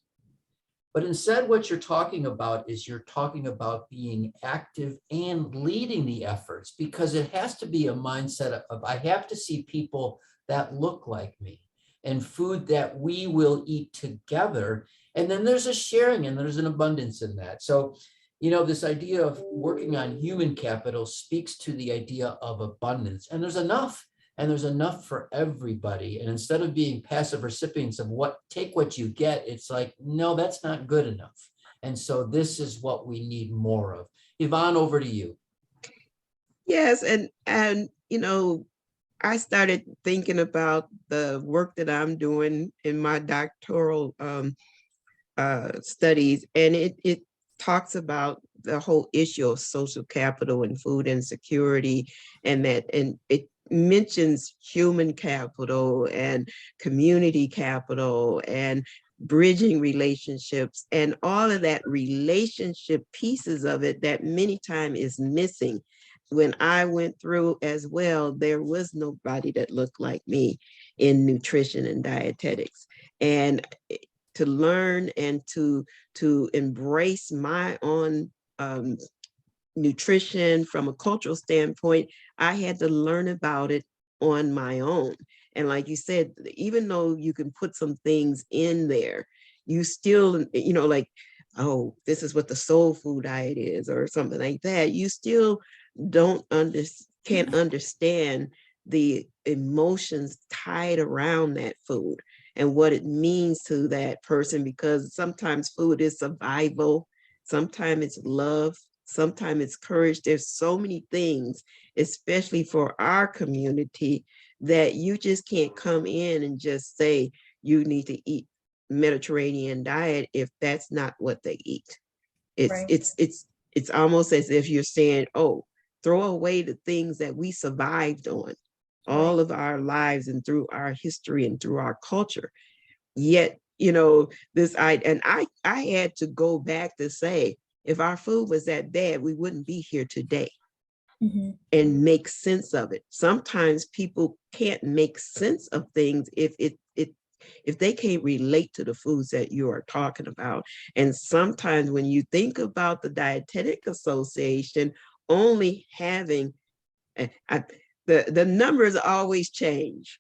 But instead, what you're talking about is you're talking about being active and leading the efforts, because it has to be a mindset of, I have to see people that look like me and food that we will eat together. And then there's a sharing and there's an abundance in that. So, this idea of working on human capital speaks to the idea of abundance, and there's enough. And there's enough for everybody. And instead of being passive recipients of take what you get, it's like, no, that's not good enough. And so this is what we need more of. Yvonne, over to you. Yes, and I started thinking about the work that I'm doing in my doctoral studies, and it talks about the whole issue of social capital and food insecurity, and it mentions human capital and community capital and bridging relationships and all of that relationship pieces of it that many times is missing. When I went through as well, there was nobody that looked like me in nutrition and dietetics. And to learn and to embrace my own nutrition from a cultural standpoint, I had to learn about it on my own. And like you said, even though you can put some things in there, you still, like, oh, this is what the soul food diet is or something like that. You still can't understand the emotions tied around that food and what it means to that person, because sometimes food is survival, sometimes it's love, sometimes it's courage. There's so many things, especially for our community, that you just can't come in and just say you need to eat Mediterranean diet if that's not what they eat. It's almost as if you're saying, oh, throw away the things that we survived on all of our lives and through our history and through our culture. Yet, I had to go back to say, if our food was that bad, we wouldn't be here today. Mm-hmm. And make sense of it. Sometimes people can't make sense of things if if they can't relate to the foods that you are talking about. And sometimes when you think about the Dietetic Association only having, the numbers always change.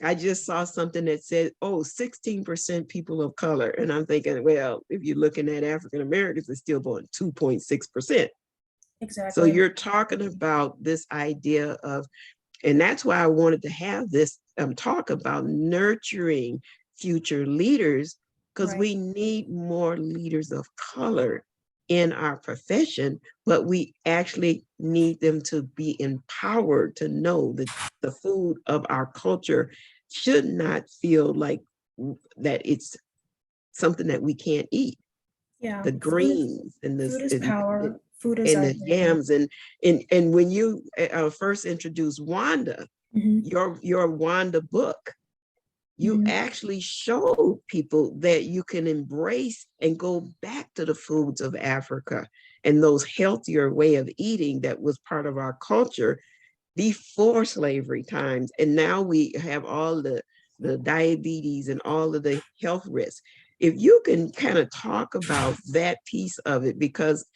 I just saw something that said, oh, 16% people of color. And I'm thinking, well, if you're looking at African Americans, it's still about 2.6%. Exactly. So you're talking about this idea of, and that's why I wanted to have this talk about nurturing future leaders, because Right. we need more leaders of color in our profession, but we actually need them to be empowered to know that the food of our culture should not feel like that it's something that we can't eat. Yeah. The greens and Food is power. Food is and the identity. yams and when you first introduced WANDA, Mhm. your WANDA book, you Mhm. actually showed people that you can embrace and go back to the foods of Africa and those healthier way of eating that was part of our culture before slavery times. And now we have all the diabetes and all of the health risks. If you can kind of talk about that piece of it, because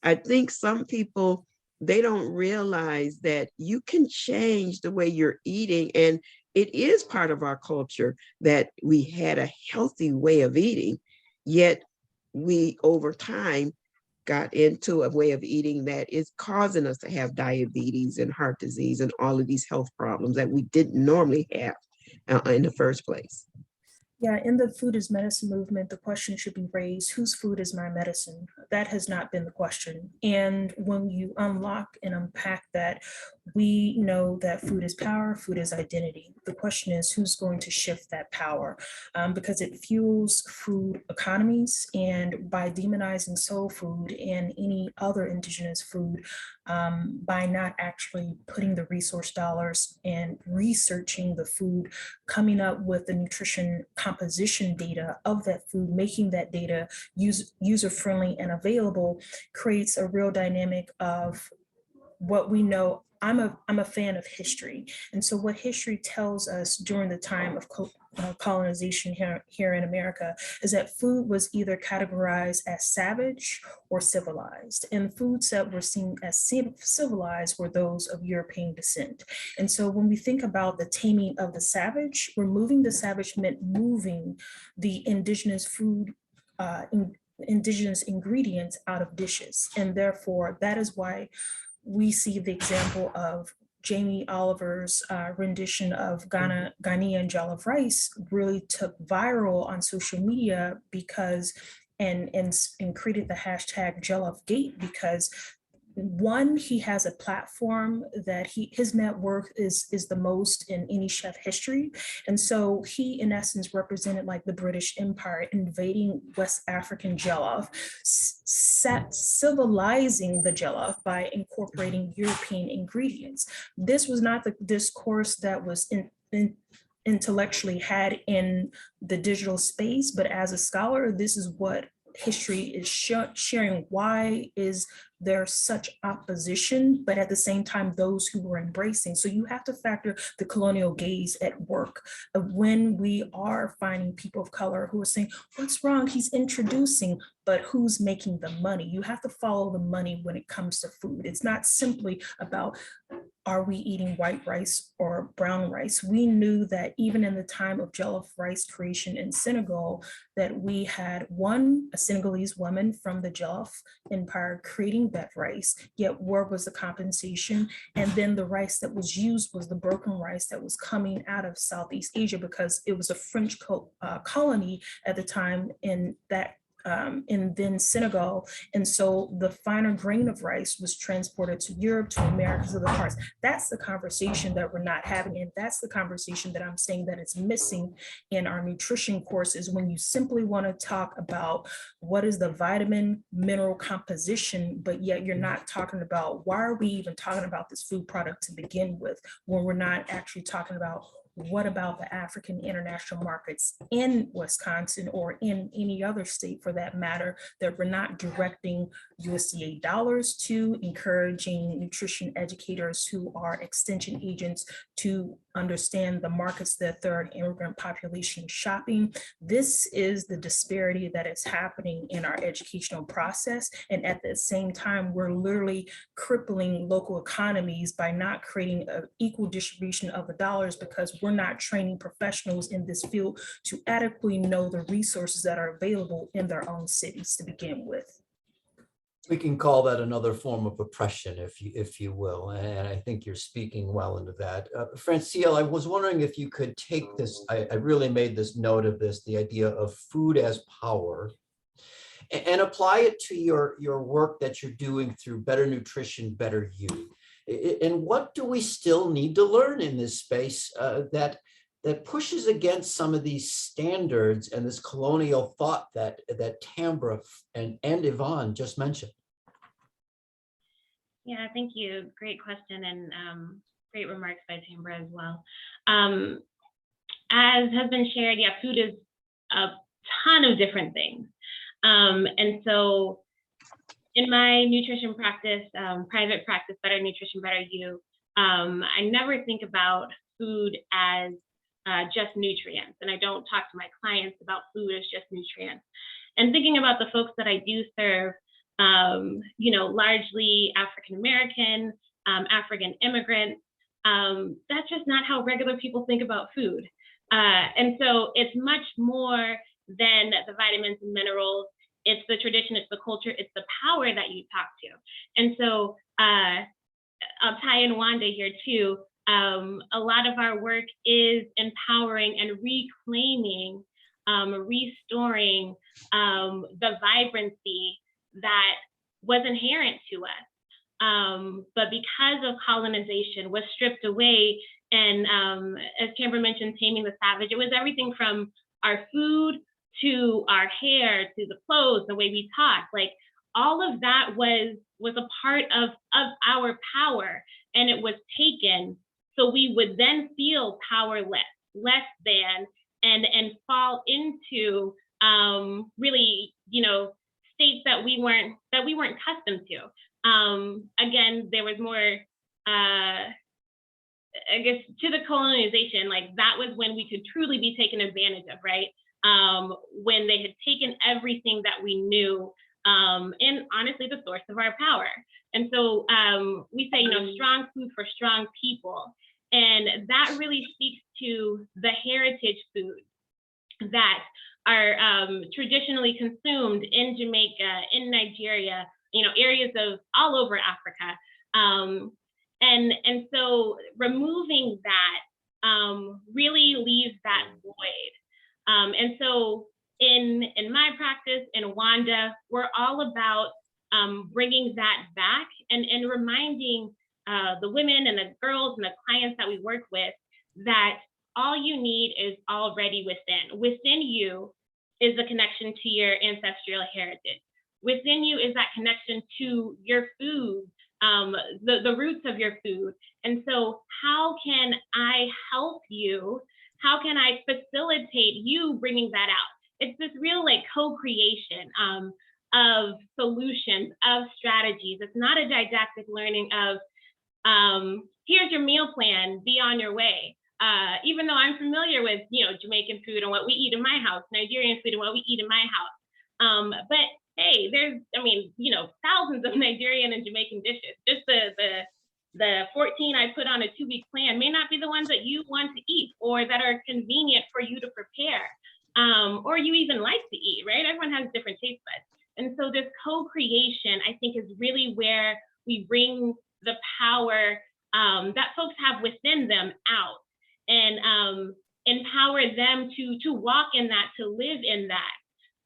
I think some people, they don't realize that you can change the way you're eating. And it is part of our culture that we had a healthy way of eating, yet we over time got into a way of eating that is causing us to have diabetes and heart disease and all of these health problems that we didn't normally have in the first place. Yeah, in the food is medicine movement, the question should be raised, whose food is my medicine? That has not been the question. And when you unlock and unpack that, we know that food is power, food is identity. The question is who's going to shift that power, because it fuels food economies. And by demonizing soul food and any other indigenous food, by not actually putting the resource dollars and researching the food, coming up with the nutrition composition data of that food, making that data user-friendly and available, creates a real dynamic of what we know. I'm a fan of history. And so what history tells us during the time of colonization here in America is that food was either categorized as savage or civilized. And foods that were seen as civilized were those of European descent. And so when we think about the taming of the savage, removing the savage meant moving the indigenous food, indigenous ingredients out of dishes. And therefore, that is why we see the example of Jamie Oliver's rendition of Ghanaian jollof rice really took viral on social media because and created the hashtag JollofGate because one, he has a platform that his net worth is the most in any chef history. And so he, in essence, represented like the British Empire invading West African jollof, civilizing the jollof by incorporating European ingredients. This was not the discourse that was intellectually had in the digital space, but as a scholar, this is what history is sharing. Why is there such opposition, but at the same time, those who were embracing? So you have to factor the colonial gaze at work of when we are finding people of color who are saying, what's wrong? He's introducing, but who's making the money? You have to follow the money when it comes to food. It's not simply about, are we eating white rice or brown rice? We knew that even in the time of jollof rice creation in Senegal, that we had a Senegalese woman from the jollof empire creating that rice, yet where was the compensation? And then the rice that was used was the broken rice that was coming out of Southeast Asia because it was a French colony at the time in then Senegal. And so the finer grain of rice was transported to Europe, to America's other parts. That's the conversation that we're not having. And that's the conversation that I'm saying that it's missing in our nutrition courses when you simply want to talk about what is the vitamin mineral composition, but yet you're not talking about why are we even talking about this food product to begin with when we're not actually talking about what about the African international markets in Wisconsin or in any other state for that matter, that we're not directing USDA dollars to encouraging nutrition educators who are extension agents to understand the markets that third immigrant population shopping. This is the disparity that is happening in our educational process. And at the same time, we're literally crippling local economies by not creating an equal distribution of the dollars, because we're not training professionals in this field to adequately know the resources that are available in their own cities to begin with. We can call that another form of oppression, if you will, and I think you're speaking well into that. Franciel, I was wondering if you could take this, I really made this note of this, the idea of food as power, and apply it to your work that you're doing through Better Nutrition, Better You. And what do we still need to learn in this space that pushes against some of these standards and this colonial thought that Tambra and Yvonne just mentioned? Yeah, thank you. Great question, and great remarks by Tambra as well. As has been shared, yeah, food is a ton of different things. And so in my nutrition practice, private practice, Better Nutrition, Better You, I never think about food as just nutrients. And I don't talk to my clients about food as just nutrients. And thinking about the folks that I do serve, largely African-American, African immigrants, that's just not how regular people think about food. And so it's much more than the vitamins and minerals. It's the tradition, it's the culture, it's the power that you talk to. And so I'll tie in WANDA here too. A lot of our work is empowering and reclaiming, restoring the vibrancy that was inherent to us. But because of colonization was stripped away, and as Tambra mentioned, taming the savage, it was everything from our food to our hair, to the clothes, the way we talk. Like all of that was a part of our power, and it was taken. So we would then feel powerless, less than, and fall into really, states that we weren't accustomed to. Again, there was more, I guess, to the colonization, like that was when we could truly be taken advantage of, right? When they had taken everything that we knew, and honestly, the source of our power. And so we say, strong food for strong people. And that really speaks to the heritage foods that are traditionally consumed in Jamaica, in Nigeria, areas of all over Africa. And so removing that really leaves that void. And so in my practice, in WANDA, we're all about bringing that back and reminding the women and the girls and the clients that we work with that all you need is already within. Within you is the connection to your ancestral heritage. Within you is that connection to your food, the roots of your food. And so how can I help you? How can I facilitate you bringing that out? It's this real co-creation of solutions, of strategies. It's not a didactic learning of, here's your meal plan, be on your way. Even though I'm familiar with, Jamaican food and what we eat in my house, Nigerian food and what we eat in my house. But hey, there's, thousands of Nigerian and Jamaican dishes. Just the 14 I put on a 2-week plan may not be the ones that you want to eat or that are convenient for you to prepare, or you even like to eat, right? Everyone has different taste buds. And so this co-creation, I think, is really where we bring the power that folks have within them out, and empower them to walk in that, to live in that,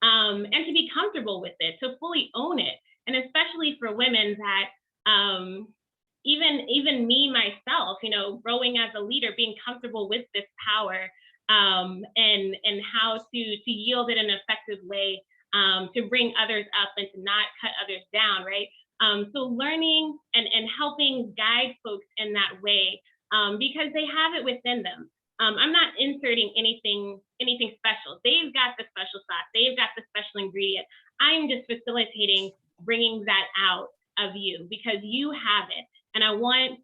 and to be comfortable with it, to fully own it. And especially for women that, even me myself, growing as a leader, being comfortable with this power, and how to yield it in an effective way, to bring others up and to not cut others down, right? So learning and helping guide folks in that way, because they have it within them. I'm not inserting anything special. They've got the special sauce. They've got the special ingredient. I'm just facilitating bringing that out of you, because you have it. And I want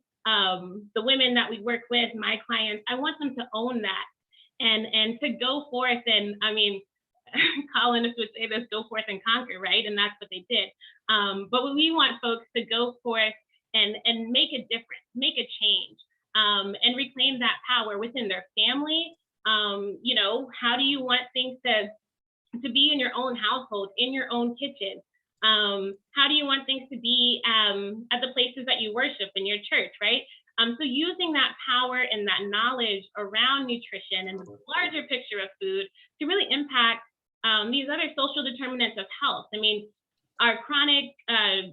the women that we work with, my clients, I want them to own that and to go forth. And I mean, colonists would say this, go forth and conquer, right? And that's what they did. But we want folks to go forth and make a difference, make a change, and reclaim that power within their family. You know, how do you want things to be in your own household, in your own kitchen? How do you want things to be at the places that you worship in your church, right? So using that power and that knowledge around nutrition and the larger picture of food to really impact these other social determinants of health. I mean, our chronic,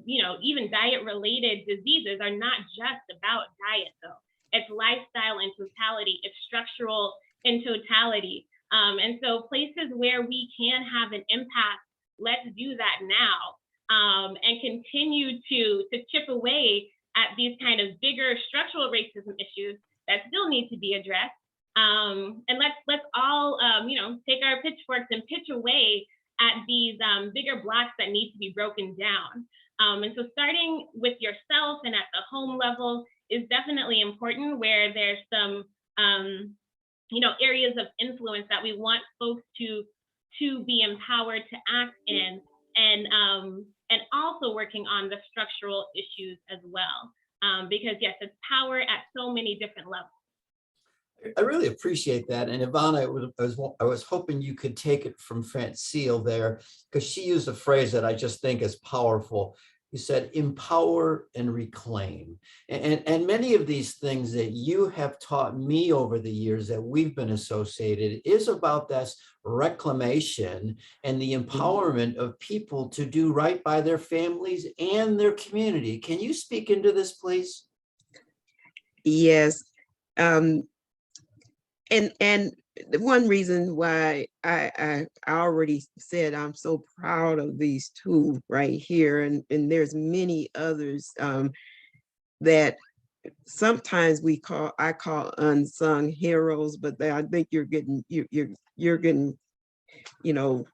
you know, even diet-related diseases are not just about diet, though. It's lifestyle in totality. It's structural in totality. And so places where we can have an impact, let's do that now, and continue to chip away at these kind of bigger structural racism issues that still need to be addressed. And let's all, you know, take our pitchforks and pitch away at these bigger blocks that need to be broken down. And so starting with yourself and at the home level is definitely important, where there's some, you know, areas of influence that we want folks to be empowered to act in, and also working on the structural issues as well. Because yes, it's power at so many different levels. I really appreciate that. And Yvonne, I was hoping you could take it from Franciel there, because she used a phrase that I just think is powerful. You said, empower and reclaim. And many of these things that you have taught me over the years that we've been associated is about this reclamation and the empowerment of people to do right by their families and their community. Can you speak into this, please? Yes. And the one reason why I already said I'm so proud of these two right here, and there's many others that sometimes I call unsung heroes, but I think you're getting, you know,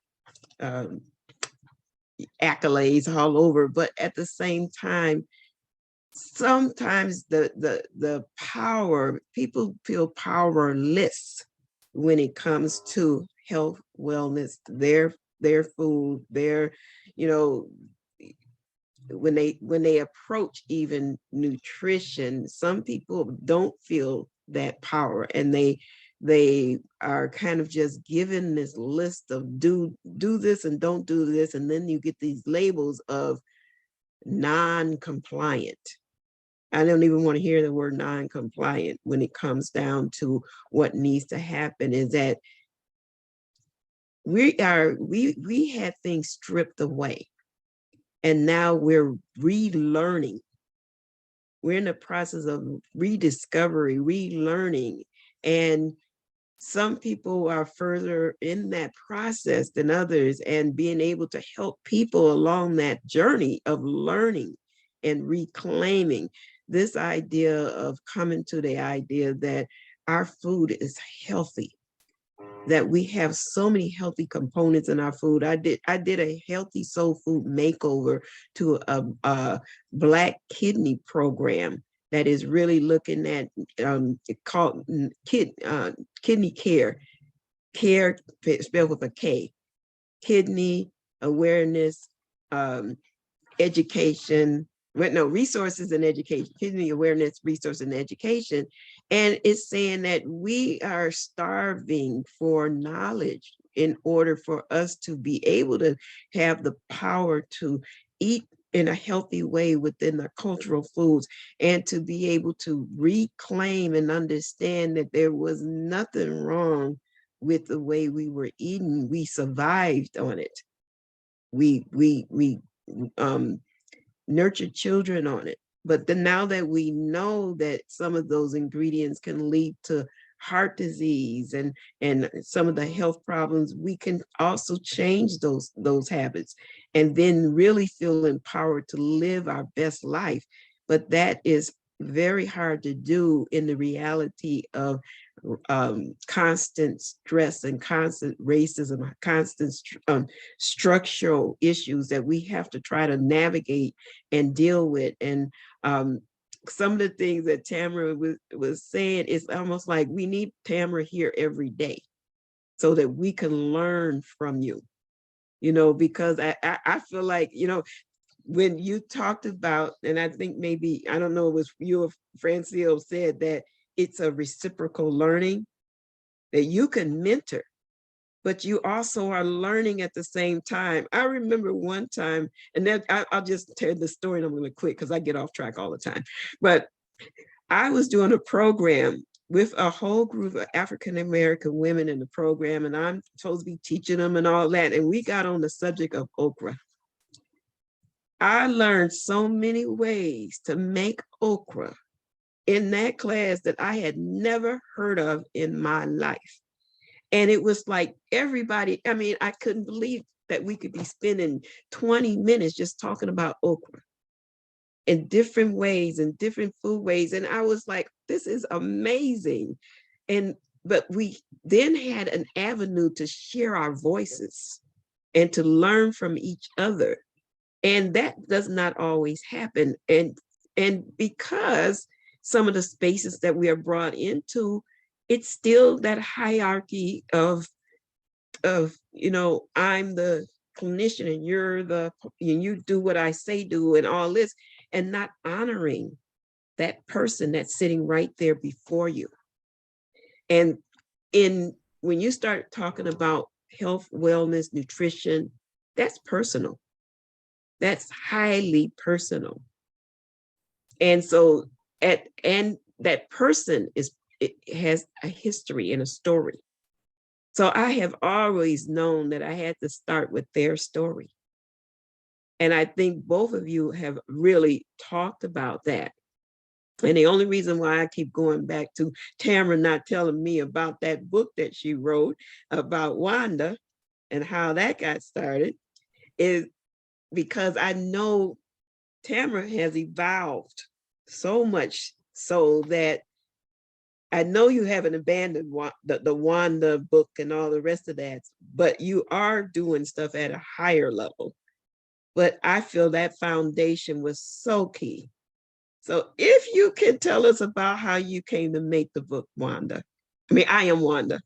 accolades all over. But at the same time, sometimes the power, people feel powerless when it comes to health, wellness, their food, their, you know, when they approach even nutrition, some people don't feel that power, and they are kind of just given this list of do this and don't do this, and then you get these labels of non-compliant. I don't even want to hear the word non-compliant when it comes down to what needs to happen. Is that we had things stripped away, and now we're relearning. We're in the process of rediscovery, relearning, and some people are further in that process than others, and being able to help people along that journey of learning and reclaiming. This idea of coming to the idea that our food is healthy, that we have so many healthy components in our food. I did a healthy soul food makeover to a Black kidney program that is really looking at called kidney care spelled with a K, kidney awareness, education, resources and education, kidney awareness, resource and education. And it's saying that we are starving for knowledge in order for us to be able to have the power to eat in a healthy way within the cultural foods, and to be able to reclaim and understand that there was nothing wrong with the way we were eating. We survived on it. We nurtured children on it. But then now that we know that some of those ingredients can lead to heart disease and some of the health problems, we can also change those habits and then really feel empowered to live our best life. But that is very hard to do in the reality of constant stress and constant racism, constant structural issues that we have to try to navigate and deal with. And some of the things that Tambra was saying, is almost like we need Tambra here every day so that we can learn from you, because I feel like, when you talked about, and I think maybe, I don't know, it was you or Franciel said that it's a reciprocal learning, that you can mentor, but you also are learning at the same time. I remember one time, and then I'll just tell the story and I'm going to quit because I get off track all the time. But I was doing a program with a whole group of African-American women in the program, and I'm supposed to be teaching them and all that. And we got on the subject of okra. I learned so many ways to make okra in that class that I had never heard of in my life. And it was like everybody, I couldn't believe that we could be spending 20 minutes just talking about okra in different ways and different food ways. And I was like, this is amazing. But we then had an avenue to share our voices and to learn from each other. And that does not always happen. And because some of the spaces that we are brought into, it's still that hierarchy of I'm the clinician and you do what I say do and all this, and not honoring that person that's sitting right there before you. And when you start talking about health, wellness, nutrition, that's personal. That's highly personal. And so and that person has a history and a story. So I have always known that I had to start with their story. And I think both of you have really talked about that. And the only reason why I keep going back to Tambra not telling me about that book that she wrote about WANDA and how that got started is because I know Tambra has evolved so much so that I know you haven't abandoned the WANDA book and all the rest of that, but you are doing stuff at a higher level. But I feel that foundation was so key. So if you can tell us about how you came to make the book, WANDA. I Am WANDA.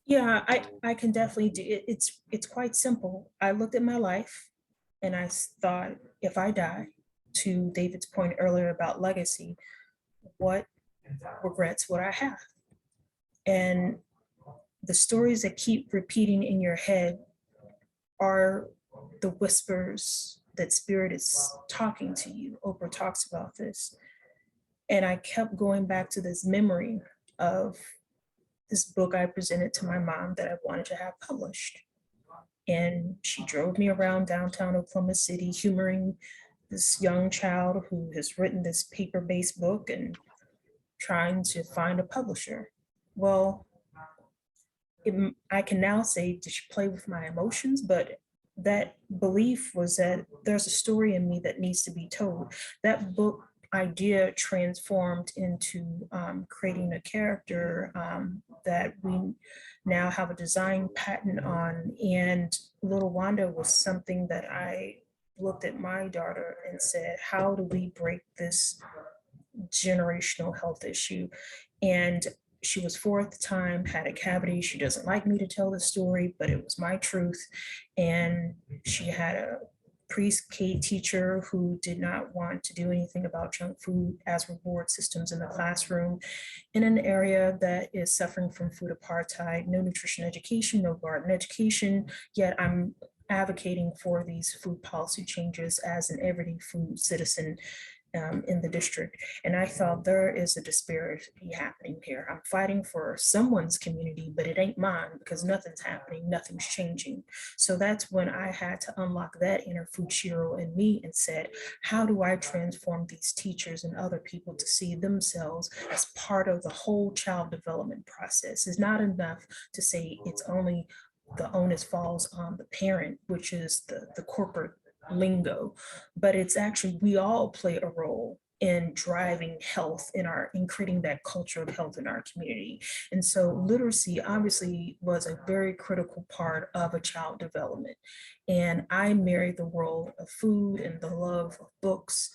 Yeah, I can definitely do it. It's quite simple. I looked at my life and I thought, if I die, to David's point earlier about legacy, what regrets would I have? And the stories that keep repeating in your head are the whispers that spirit is talking to you. Oprah talks about this. And I kept going back to this memory of this book I presented to my mom that I wanted to have published. And she drove me around downtown Oklahoma City, humoring this young child who has written this paper-based book and trying to find a publisher. Well, I can now say, did she play with my emotions? But that belief was that there's a story in me that needs to be told. That book idea transformed into creating a character that we now have a design patent on. And Little Wanda was something that I looked at my daughter and said, how do we break this generational health issue? And she was 4 at the time, had a cavity. She doesn't like me to tell the story, but it was my truth. And she had a pre-K teacher who did not want to do anything about junk food as reward systems in the classroom in an area that is suffering from food apartheid, no nutrition education, no garden education, yet I'm advocating for these food policy changes as an everyday food citizen in the district. And I thought, there is a disparity happening here. I'm fighting for someone's community, but it ain't mine because nothing's happening, nothing's changing. So that's when I had to unlock that inner food hero in me and said, how do I transform these teachers and other people to see themselves as part of the whole child development process? It's not enough to say it's only the onus falls on the parent, which is the corporate lingo, but it's actually, we all play a role in driving health in creating that culture of health in our community. And so literacy obviously was a very critical part of a child development. And I married the world of food and the love of books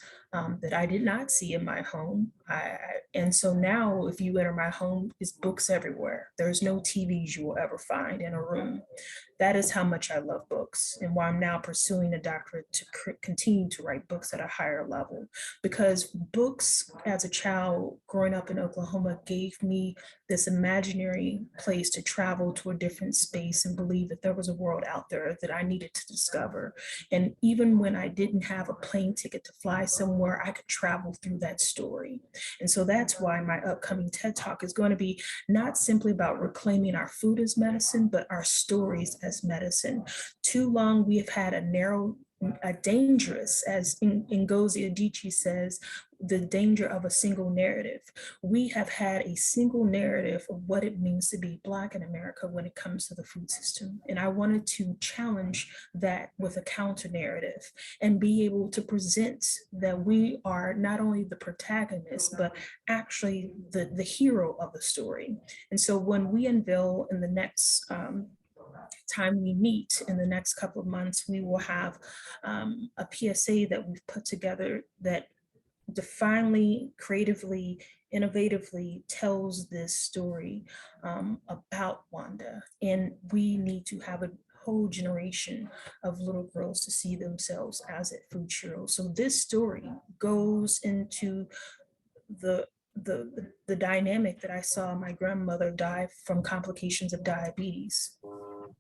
that I did not see in my home. And so now if you enter my home, it's books everywhere. There's no TVs you will ever find in a room. That is how much I love books, and why I'm now pursuing a doctorate to continue to write books at a higher level. Because books as a child growing up in Oklahoma gave me this imaginary place to travel to a different space and believe that there was a world out there that I needed to discover. And even when I didn't have a plane ticket to fly somewhere, I could travel through that story. And so that's why my upcoming TED Talk is going to be not simply about reclaiming our food as medicine, but our stories as medicine. Too long we have had a dangerous, as Ngozi Adichie says, the danger of a single narrative. We have had a single narrative of what it means to be Black in America when it comes to the food system. And I wanted to challenge that with a counter narrative and be able to present that we are not only the protagonist, but actually the hero of the story. And so when we unveil in the next time we meet in the next couple of months, we will have a PSA that we've put together that definitely, creatively, innovatively tells this story about WANDA. And we need to have a whole generation of little girls to see themselves as a food hero. So this story goes into the dynamic that I saw my grandmother die from complications of diabetes.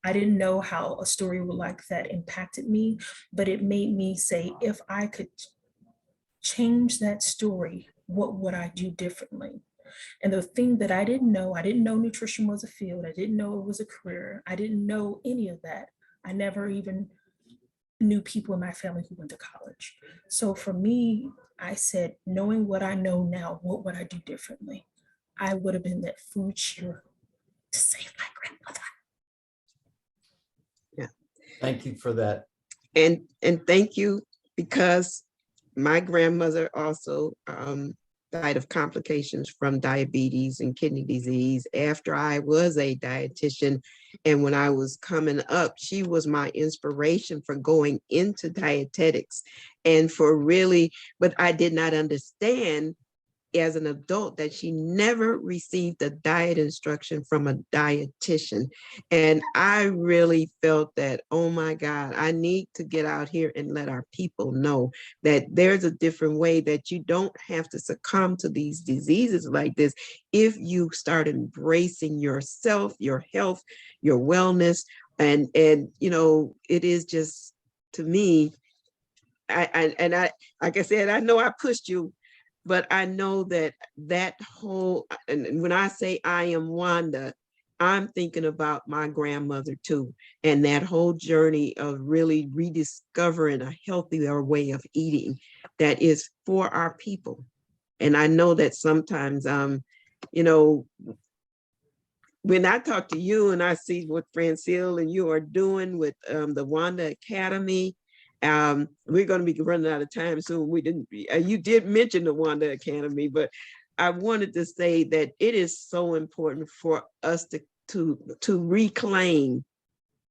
I didn't know how a story like that impacted me, but it made me say, if I could change that story, what would I do differently? And the thing that I didn't know nutrition was a field. I didn't know it was a career. I didn't know any of that. I never even knew people in my family who went to college. So for me, I said, knowing what I know now, what would I do differently? I would have been that food hero to save my grandmother. Yeah. Thank you for that. And thank you, because my grandmother also died of complications from diabetes and kidney disease after I was a dietitian. And when I was coming up, she was my inspiration for going into dietetics and for really, but I did not understand as an adult that she never received a diet instruction from a dietitian. And I really felt that, oh my God, I need to get out here and let our people know that there's a different way, that you don't have to succumb to these diseases like this if you start embracing yourself, your health, your wellness. And you know, it is just, to me, I like I said, I know I pushed you, but I know that whole, and when I say I am WANDA, I'm thinking about my grandmother too, and that whole journey of really rediscovering a healthier way of eating that is for our people. And I know that sometimes, you know, when I talk to you and I see what Franciel and you are doing with the WANDA Academy, we're going to be running out of time soon. We didn't, you did mention the WANDA Academy, but I wanted to say that it is so important for us to reclaim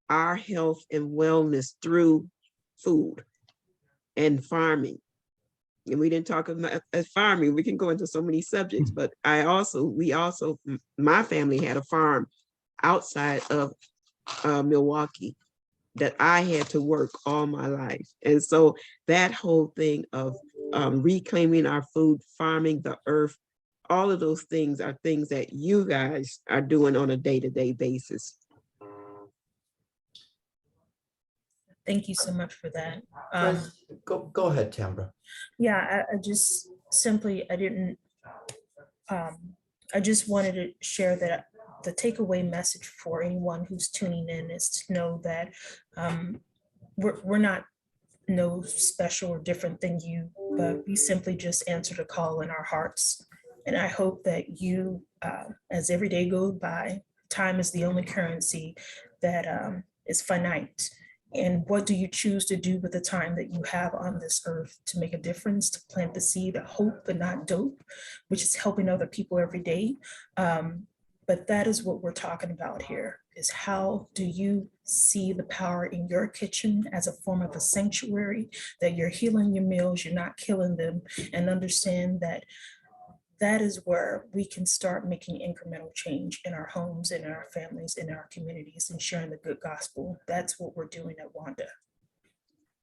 our health and wellness through food and farming. And we didn't talk about farming. We can go into so many subjects, but we also, my family had a farm outside of Milwaukee that I had to work all my life. And so that whole thing of reclaiming our food, farming the earth, all of those things are things that you guys are doing on a day-to-day basis. Thank you so much for that. Go ahead, Tambra. Yeah, I just simply, I just wanted to share that the takeaway message for anyone who's tuning in is to know that we're not no special or different than you, but we simply just answered a call in our hearts. And I hope that you, as every day goes by, time is the only currency that is finite. And what do you choose to do with the time that you have on this earth to make a difference, to plant the seed of hope and not dope, which is helping other people every day. But that is what we're talking about here, is how do you see the power in your kitchen as a form of a sanctuary, that you're healing your meals, you're not killing them, and understand that that is where we can start making incremental change in our homes, in our families, in our communities, and sharing the good gospel. That's what we're doing at WANDA.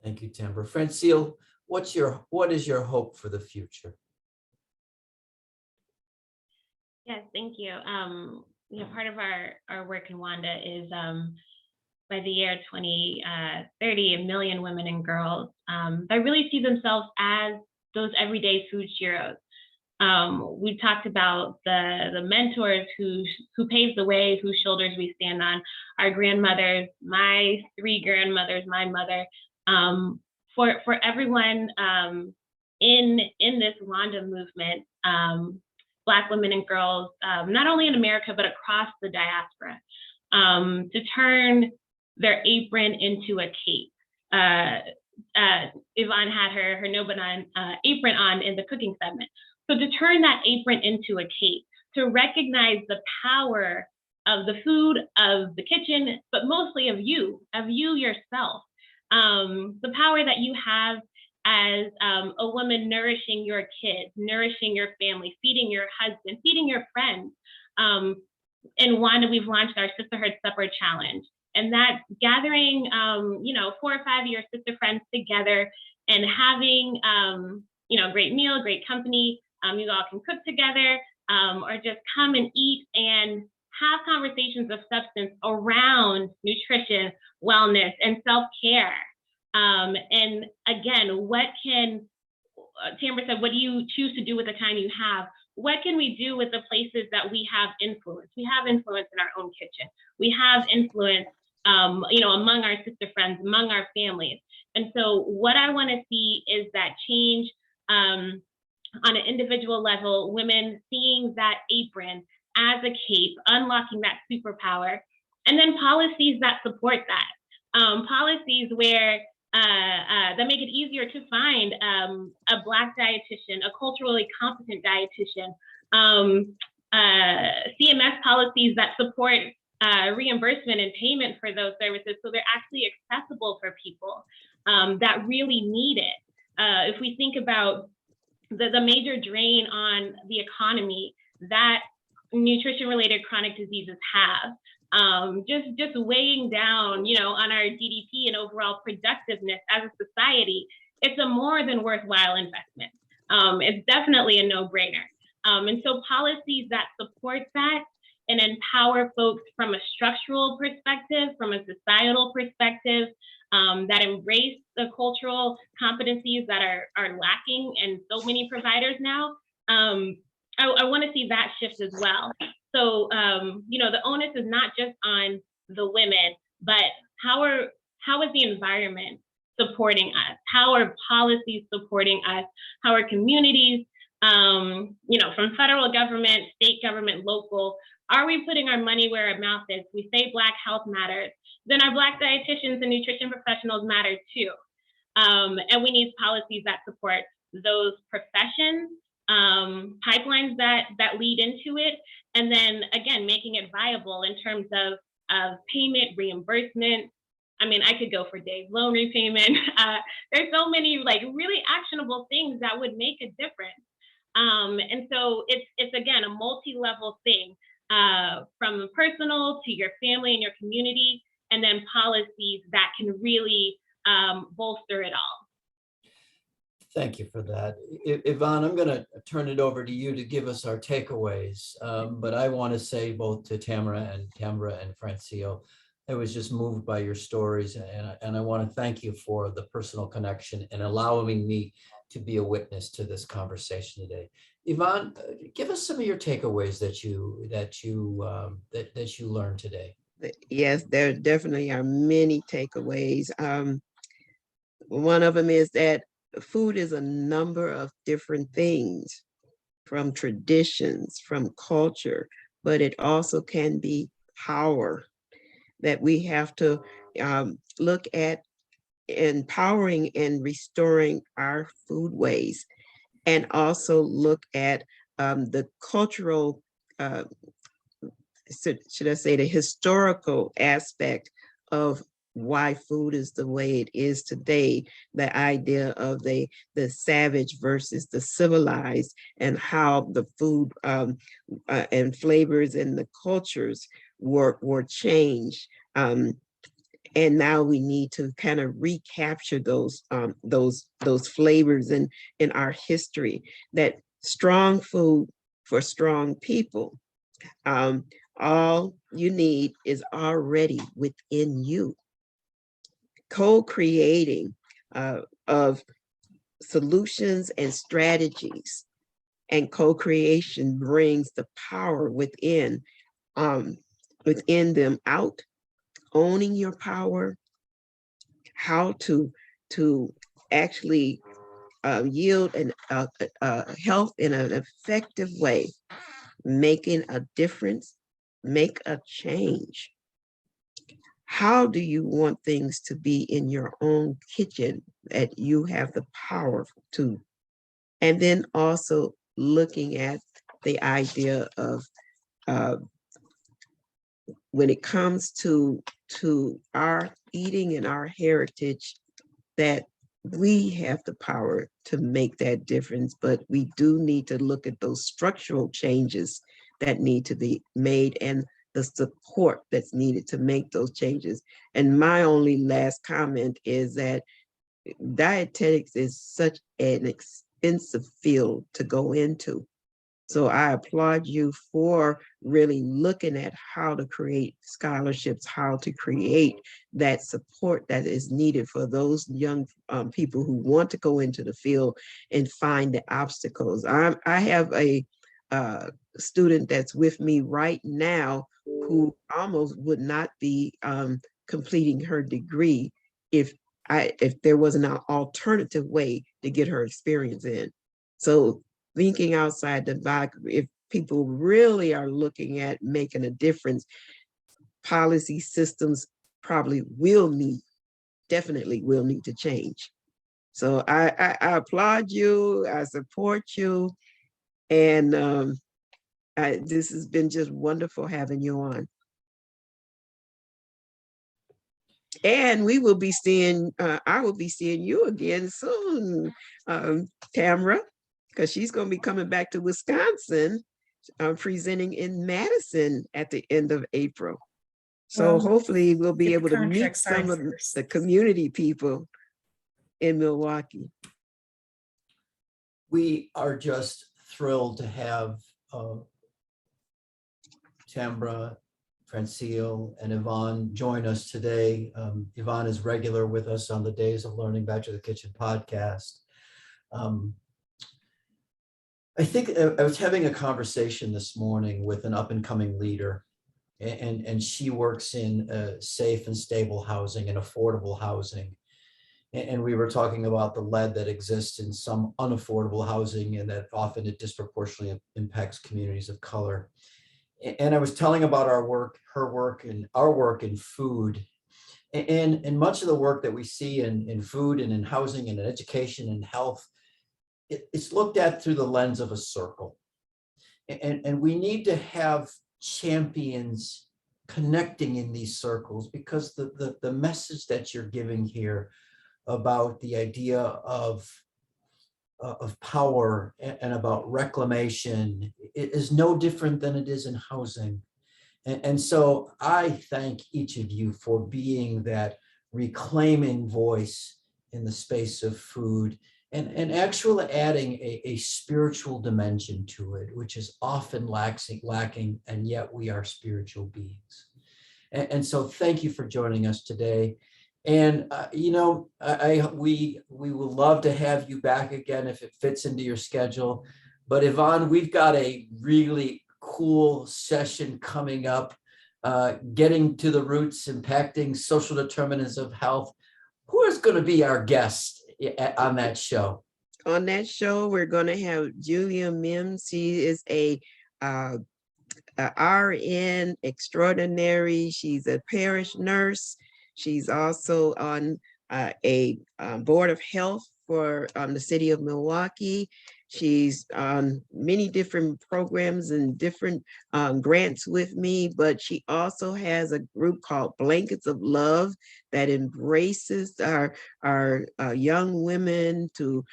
Thank you, Tambra. Franciel, what is your hope for the future? Yes, thank you. Part of our work in WANDA is by the year 2030, 1 million women and girls that really see themselves as those everyday food heroes. We talked about the mentors who paved the way, whose shoulders we stand on, our grandmothers, my 3 grandmothers, my mother, for everyone in this WANDA movement, Black women and girls, not only in America, but across the diaspora, to turn their apron into a cape. Yvonne had her no-banana apron on in the cooking segment. So to turn that apron into a cape, to recognize the power of the food, of the kitchen, but mostly of you yourself. The power that you have as a woman nourishing your kids, nourishing your family, feeding your husband, feeding your friends. In WANDA, we've launched our Sisterhood Supper Challenge. And that's gathering, 4 or 5 of your sister friends together and having, great meal, great company. You all can cook together or just come and eat and have conversations of substance around nutrition, wellness, and self-care. And again, Tambra said, what do you choose to do with the time you have? What can we do with the places that we have influence? We have influence in our own kitchen. We have influence, among our sister friends, among our families. And so what I want to see is that change on an individual level, women seeing that apron as a cape, unlocking that superpower, and then policies that support that. Policies where that make it easier to find a Black dietitian, a culturally competent dietitian, CMS policies that support reimbursement and payment for those services so they're actually accessible for people that really need it. If we think about the major drain on the economy that nutrition-related chronic diseases have, just weighing down, on our GDP and overall productiveness as a society, it's a more than worthwhile investment. It's definitely a no-brainer. And so policies that support that and empower folks from a structural perspective, from a societal perspective, that embrace the cultural competencies that are lacking in so many providers now. I want to see that shift as well. So, the onus is not just on the women, but how is the environment supporting us? How are policies supporting us? How are communities, from federal government, state government, local, are we putting our money where our mouth is? We say Black health matters, then our Black dietitians and nutrition professionals matter too. And we need policies that support those professions, pipelines that lead into it, and then again, making it viable in terms of payment, reimbursement. I mean, I could go for days, loan repayment. There's so many really actionable things that would make a difference. And so it's again, a multi-level thing, from personal to your family and your community, and then policies that can really bolster it all. Thank you for that. Yvonne, I'm going to turn it over to you to give us our takeaways. But I want to say both to Tambra and Franciel, I was just moved by your stories, and I want to thank you for the personal connection and allowing me to be a witness to this conversation today. Yvonne, give us some of your takeaways that you learned today. Yes, there definitely are many takeaways. One of them is that food is a number of different things, from traditions, from culture, but it also can be power, that we have to look at empowering and restoring our foodways, and also look at the cultural, should I say, the historical aspect of why food is the way it is today, the idea of the savage versus the civilized, and how the food and flavors and the cultures were changed. And now we need to kind of recapture those flavors in our history, that strong food for strong people. All you need is already within you. Co-creating of solutions and strategies, and co-creation brings the power within them out. Owning your power, how to actually yield health in an effective way, making a difference, make a change. How do you want things to be in your own kitchen that you have the power to? And then also looking at the idea of when it comes to our eating and our heritage, that we have the power to make that difference, but we do need to look at those structural changes that need to be made and the support that's needed to make those changes. And my only last comment is that dietetics is such an expensive field to go into. So I applaud you for really looking at how to create scholarships, how to create that support that is needed for those young people who want to go into the field and find the obstacles. I have a student that's with me right now who almost would not be completing her degree if there was an alternative way to get her experience in. So thinking outside the box, if people really are looking at making a difference, policy systems probably definitely will need to change. So I applaud you, I support you, and this has been just wonderful having you on. And we will be seeing, I will be seeing you again soon, Tambra, because she's going to be coming back to Wisconsin, presenting in Madison at the end of April. So Well, hopefully we'll be get the able to meet contract signed some of first. the community people in Milwaukee. We are just thrilled to have Tambra, Franciel, and Yvonne join us today. Yvonne is regular with us on the Days of Learning Back to the Kitchen podcast. I think I was having a conversation this morning with an up-and-coming leader, and she works in safe and stable housing and affordable housing. And we were talking about the lead that exists in some unaffordable housing, and that often it disproportionately impacts communities of color. And I was telling about our work, her work, and our work in food. And much of the work that we see in food and in housing and in education and health, it's looked at through the lens of a circle. And we need to have champions connecting in these circles, because the message that you're giving here about the idea of power and about reclamation is no different than it is in housing. And so I thank each of you for being that reclaiming voice in the space of food, and actually adding a spiritual dimension to it, which is often lacking, and yet we are spiritual beings. And so thank you for joining us today. And we would love to have you back again if it fits into your schedule. But Yvonne, we've got a really cool session coming up, getting to the roots, impacting social determinants of health. Who is going to be our guest on that show? On that show, we're going to have Julia Mims. She is a RN extraordinary. She's a parish nurse. She's also on a board of health for the city of Milwaukee. She's on many different programs and different grants with me, but she also has a group called Blankets of Love that embraces our young women to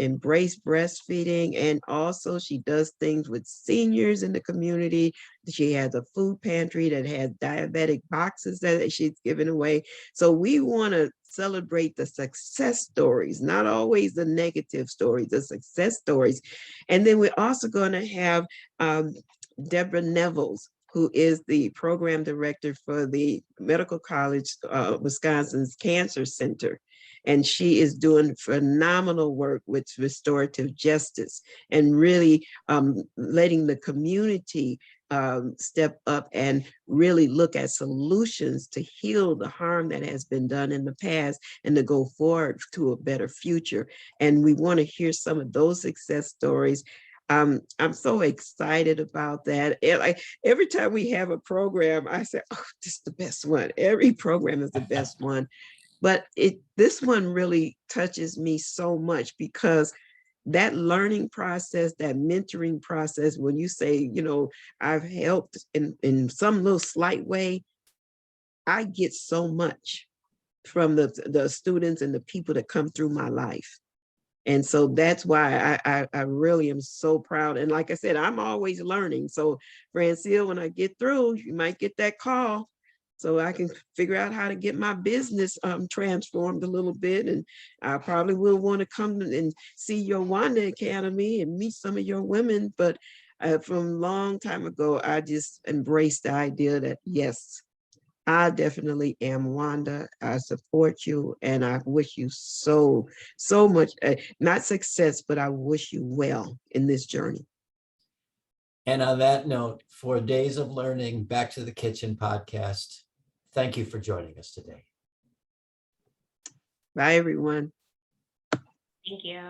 embrace breastfeeding. And also she does things with seniors in the community. She has a food pantry that has diabetic boxes that she's giving away. So we want to celebrate the success stories, not always the negative stories, the success stories. And then we're also going to have Deborah Nevels, who is the program director for the Medical College Wisconsin's Cancer Center. And she is doing phenomenal work with restorative justice and really letting the community step up and really look at solutions to heal the harm that has been done in the past and to go forward to a better future. And we want to hear some of those success stories. I'm so excited about that. Like every time we have a program, I say, oh, this is the best one. Every program is the best one. But this one really touches me so much because that learning process, that mentoring process, when you say, you know, I've helped in some little slight way, I get so much from the students and the people that come through my life. And so that's why I really am so proud. And like I said, I'm always learning. So Franciel, when I get through, you might get that call so I can figure out how to get my business transformed a little bit. And I probably will want to come and see your WANDA Academy and meet some of your women. But from a long time ago, I just embraced the idea that, yes, I definitely am WANDA. I support you and I wish you so much, not success, but I wish you well in this journey. And on that note, for Days of Learning, Back to the Kitchen podcast, thank you for joining us today. Bye, everyone. Thank you.